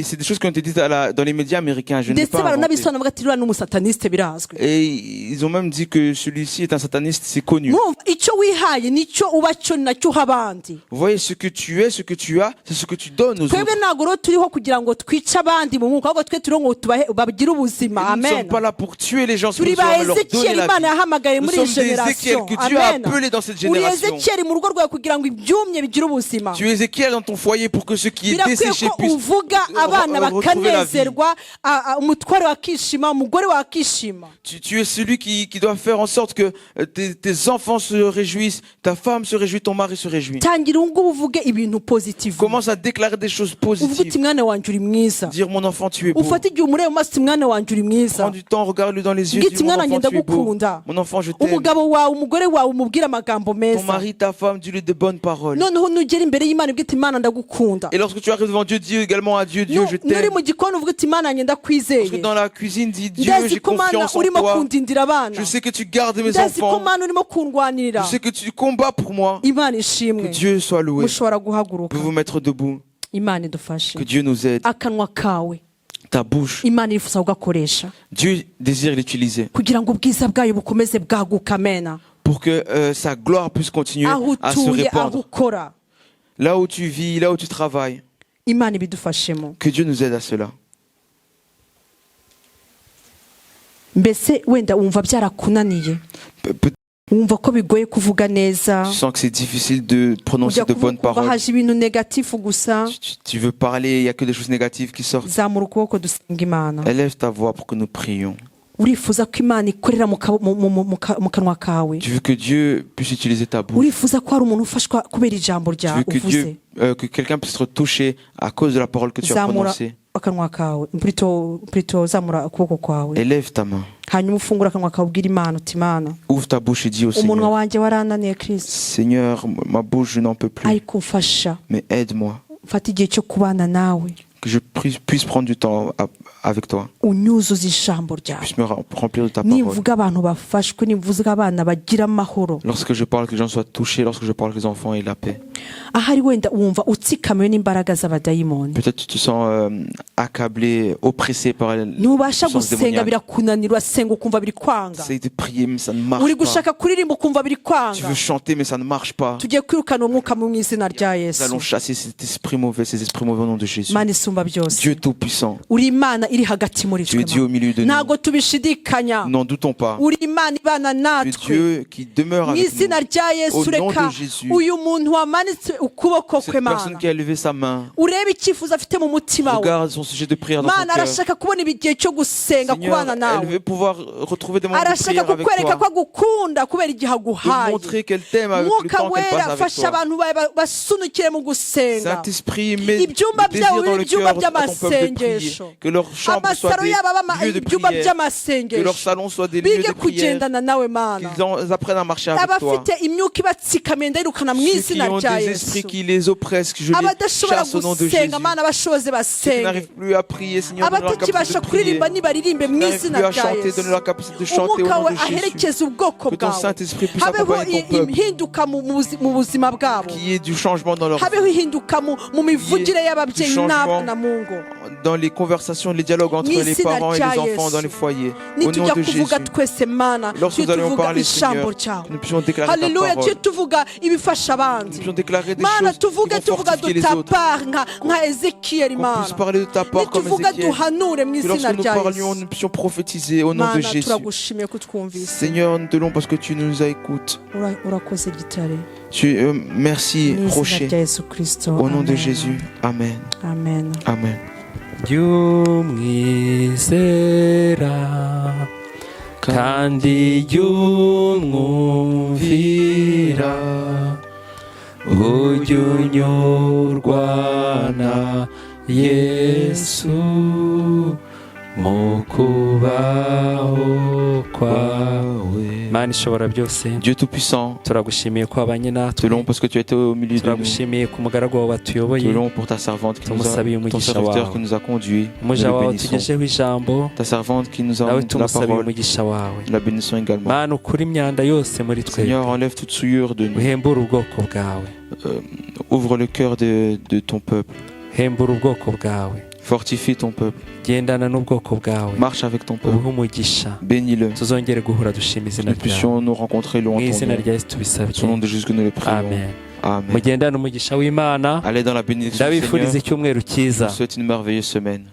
C'est des choses qui ont été dites dans les médias américains. Je ne l'ai ndetse pas inventé. baranabisobanura bavuga ati uriya ni umusataniste, birazwi. Et ils ont même dit que celui-ci est un sataniste, c'est connu. mwumva icyo wihaye nicyo uba cyo nacyo uha abandi. Vous voyez, ce que tu es, ce que tu as, c'est ce que tu donnes aux twebwe autres. ntabwo rero turiho kugira ngo twice abandi mu mwuka, ahubwo twe turiho ngo bagire ubuzima. Nous ne sommes Amen. pas là pour tuer les gens turi spirituellement, ba mais leur donner Ezekiel la Imana vie. yahamagaye Nous muri sommes iyi des Ézéchiel generation. que Dieu a Amen. appelés dans cette uri génération. Ezekiel mu rugo rwawe kugira ngo ibyumye bigire ubuzima. Tu es Ézéchiel dans ton foyer pour que ceux qui est birakwiye desséché ko puissent uvuga abana retrouver la vie. bakanezerwa, umutware wakishima, umugore wakishima. Tu es celui qui doit faire en sorte que tes enfants se réjouissent, ta femme se réjouit, ton mari se réjouit. tangira ubu ngubu uvuge ibintu positive. Commence à déclarer des choses uvuga uti positives. mwana wanjye uri mwiza. Dire mon enfant tu es beau. ufate igihe umureba maze uti mwana wanjye uri mwiza. Prends du temps, regarde-le dans les yeux, Ngiti dis mon mwana enfant ngenda tu es beau. gukunda. Mon enfant je t'aime. umugabo wawe umugore wawe umubwire amagambo Ton meza. mari, ta femme, dis-lui de bonnes paroles. noneho nugera imbere y'Imana ubwite Imana ndagukunda. Et lorsque tu arrives devant Dieu, dis également à Dieu, Dieu je nuri t'aime. mu gikoni uvuga uti Imana yanjye Lorsque ndakwizeye. dans la cuisine, dis Dieu ndazi j'ai ko Mana confiance en urimo toi. kundindira abana. Je sais que tu gardes mes ndazi ko enfants. Mana urimo kundwanirira. Je sais que tu combats pour moi. Imana Que ishimwe. Dieu soit loué. mushobora guhaguruka. Pouvez vous mettre debout. Imana idufashe. Que Dieu nous aide. akanwa kawe Ta bouche, Imana irifuza kugakoresha Dieu désire l'utiliser kugira ngo ubwiza bwayo bukomeze bwaguka. Amena. pour que sa gloire puisse continuer aho à se utuye, aho répandre. ukora, Là où tu vis, là où tu travailles. Imana ibidufashemo. Que Dieu nous aide à cela. mbese wenda wumva byarakunaniye wumva ko bigoye kuvuga neza Tu sens que c'est difficile de prononcer de bonnes paroles. haje ibintu negatifu gusa Tu veux parler, il n'y a que des choses négatives qui sortent. zamura ukuboko dusenga Imana Élève ta voix pour que nous prions. urifuza ko Imana ikorera mu kanwa kawe Tu veux que Dieu puisse utiliser ta bouche. urifuza ko hari umuntu ufashwa kubera ijambo Tu rya veux que uvuze que quelqu'un puisse être touché à cause de la parole que tu as zamura prononcée. akanwa kawe plutôt zamura ukuboko kwawe Élève ta main. hanyuma ufungura akanwa kawe ubwira Imana uti Imana Ouvre ta bouche et dis au umunwa Seigneur, wanjye warananiye Kristo Seigneur, ma bouche, je n'en peux plus. ariko mfasha Mais aide-moi. mfata igihe cyo kubana nawe Que je puisse prendre du temps avec toi. unyuzuza ijambo ryawe Puisse me remplir de ta parole. nivuga abantu bafashwe nivuga abana bagira amahoro Lorsque je parle, que les gens soient touchés. Lorsque je parle, que les enfants aient la paix. ahari wenda wumva utsikamiwe n'imbaraga z'abadayimoni Peut-être tu te sens accablé, oppressé par la ntubasha puissance gusenga démoniaque. birakunanira urasenga ukumva biri kwanga Essaye de prier, mais ça ne marche uri pas. gushaka kuririmba ukumva biri Tu kwanga veux chanter, mais ça ne marche pas. tugiye kwirukana umwuka mu izina rya Nous Yesu allons chasser cet esprit mauvais, ces esprits mauvais au nom de Jésus. Imana isumba byose Dieu Tout-Puissant, uri Imana iri hagati muri tu es Dieu twe au milieu de nous. ntago tubishidikanya N'en doutons pas. uri Imana ibana Tu es natwe Dieu qui demeure mu avec izina nous. rya Yesu Au nom reka de Jésus. uyu muntu wamanitse ukuboko kwe Cette personne Mana qui a levé sa main, urebe icyifuzo afite mu mutima we regarde son sujet de prière dans son Mana cœur. arashaka kubona igihe cyo gusenga Seigneur, kubana elle nawe veut pouvoir retrouver des moments de arashaka prière avec kukwereka ko toi. agukunda kubera igihe De aguhaye montrer qu'elle t'aime avec le mwuka temps qu'elle wera passe avec fasha toi. abantu bawe basunukire mu gusenga Saint-Esprit, mets ibyumba le désir byabo dans le bibe cœur ibyumba à ton peuple de prier. by'amasengesho Que leur chambre soit amasaro yabo aba des lieux de ibyumba prière. Que leur by'amasengesho salon soit des lieux bige de prière. kugendana nawe Mana Qu'ils apprennent à marcher avec toi. abafite imyuka ibatsikamiye ndayirukana mu Ceux qui izina ont rya des Yesu esprits qui les oppressent, que je les abadashobora chasse au nom de Jésus. gusenga Mana bashoze Ceux qui basenge n'arrivent plus à prier, Seigneur, donne leur capacité abatakibasha de prier. kuririmba nibaririmbe mu N'arrive izina plus à rya chanter, Yesu donne leur capacité de chanter au umwuka nom we de Jésus. aherekeze ubwoko Que ton bwawe Saint-Esprit puisse habeho accompagner ton peuple. impinduka mu buzima bwabo Qu'il y ait du changement dans leur habeho ihinduka mu mivugire y'ababyeyi changement na mungu dans les conversations, les dialogues entre Mu les izina parents et rya les enfants Yesu. dans les foyers. Au nom nitujya de Jésus. kuvuga twese Mana Lorsque tujye nous allons tuvuga parler, ijambo Seigneur, ryawe que nous puissions déclarer ta haleluya tujye parole. tuvuga ibifasha Nous abandi puissions déclarer des Mana choses tuvuge qui vont tuvuga fortifier les autres. dutapara nka Ezekiyeli Qu'on Mana puisse parler de ta part comme nituvuga Ézéchiel. duhanure mu Que izina lorsque nous rya parlions, Yesu nous puissions prophétiser au nom de Mana Jésus. turagushimiye ko twumvise Seigneur, nous te louons parce que tu nous écoutes. urakoze gitare Merci, mu izina Rocher. rya Yesu Kristo Au nom de Amen. Jésus. Amen. Amen Amen. Jyumwizera kandi jyumwumvira ujye unyurwa na Yesu mu kubaho kwawe. Mana ishobora byose, Dieu Tout-Puissant, turagushimiye ko wabanye te natwe, louons parce que tu étais au milieu de nous. turagushimiye ku mugaragu wawe Te watuyoboye, louons pour ta servante qui nous a, tumusabiye ton umugisha serviteur wawe. qui nous a conduits. Nous umuja le wawe bénissons. tugejeho ijambo, Ta servante qui nous a nawe donné la tumusabiye parole. umugisha wawe. Nous la bénissons également. Mana ukuri imyanda yose muri twe, Seigneur, enlève toute souillure de nous. uhembure ubwoko bwawe, Ouvre le cœur de ton peuple. hembura ubwoko bwawe, Fortifie ton peuple. gendana n'ubwoko bwawe, Marche avec ton peuple. ubuhe umugisha, Bénis-le. tuzongere guhura dushima Que izina nous ryawe, puissions nous rencontrer mu loin izina ton rya nom. Yesu tubisabye, Au nom de Jésus que nous le prions. amen. Amen. Mugendane umugisha w'Imana, Allez dans la bénédiction du ndabifuriza Seigneur. icyumweru Je cyiza. vous souhaite une merveilleuse semaine.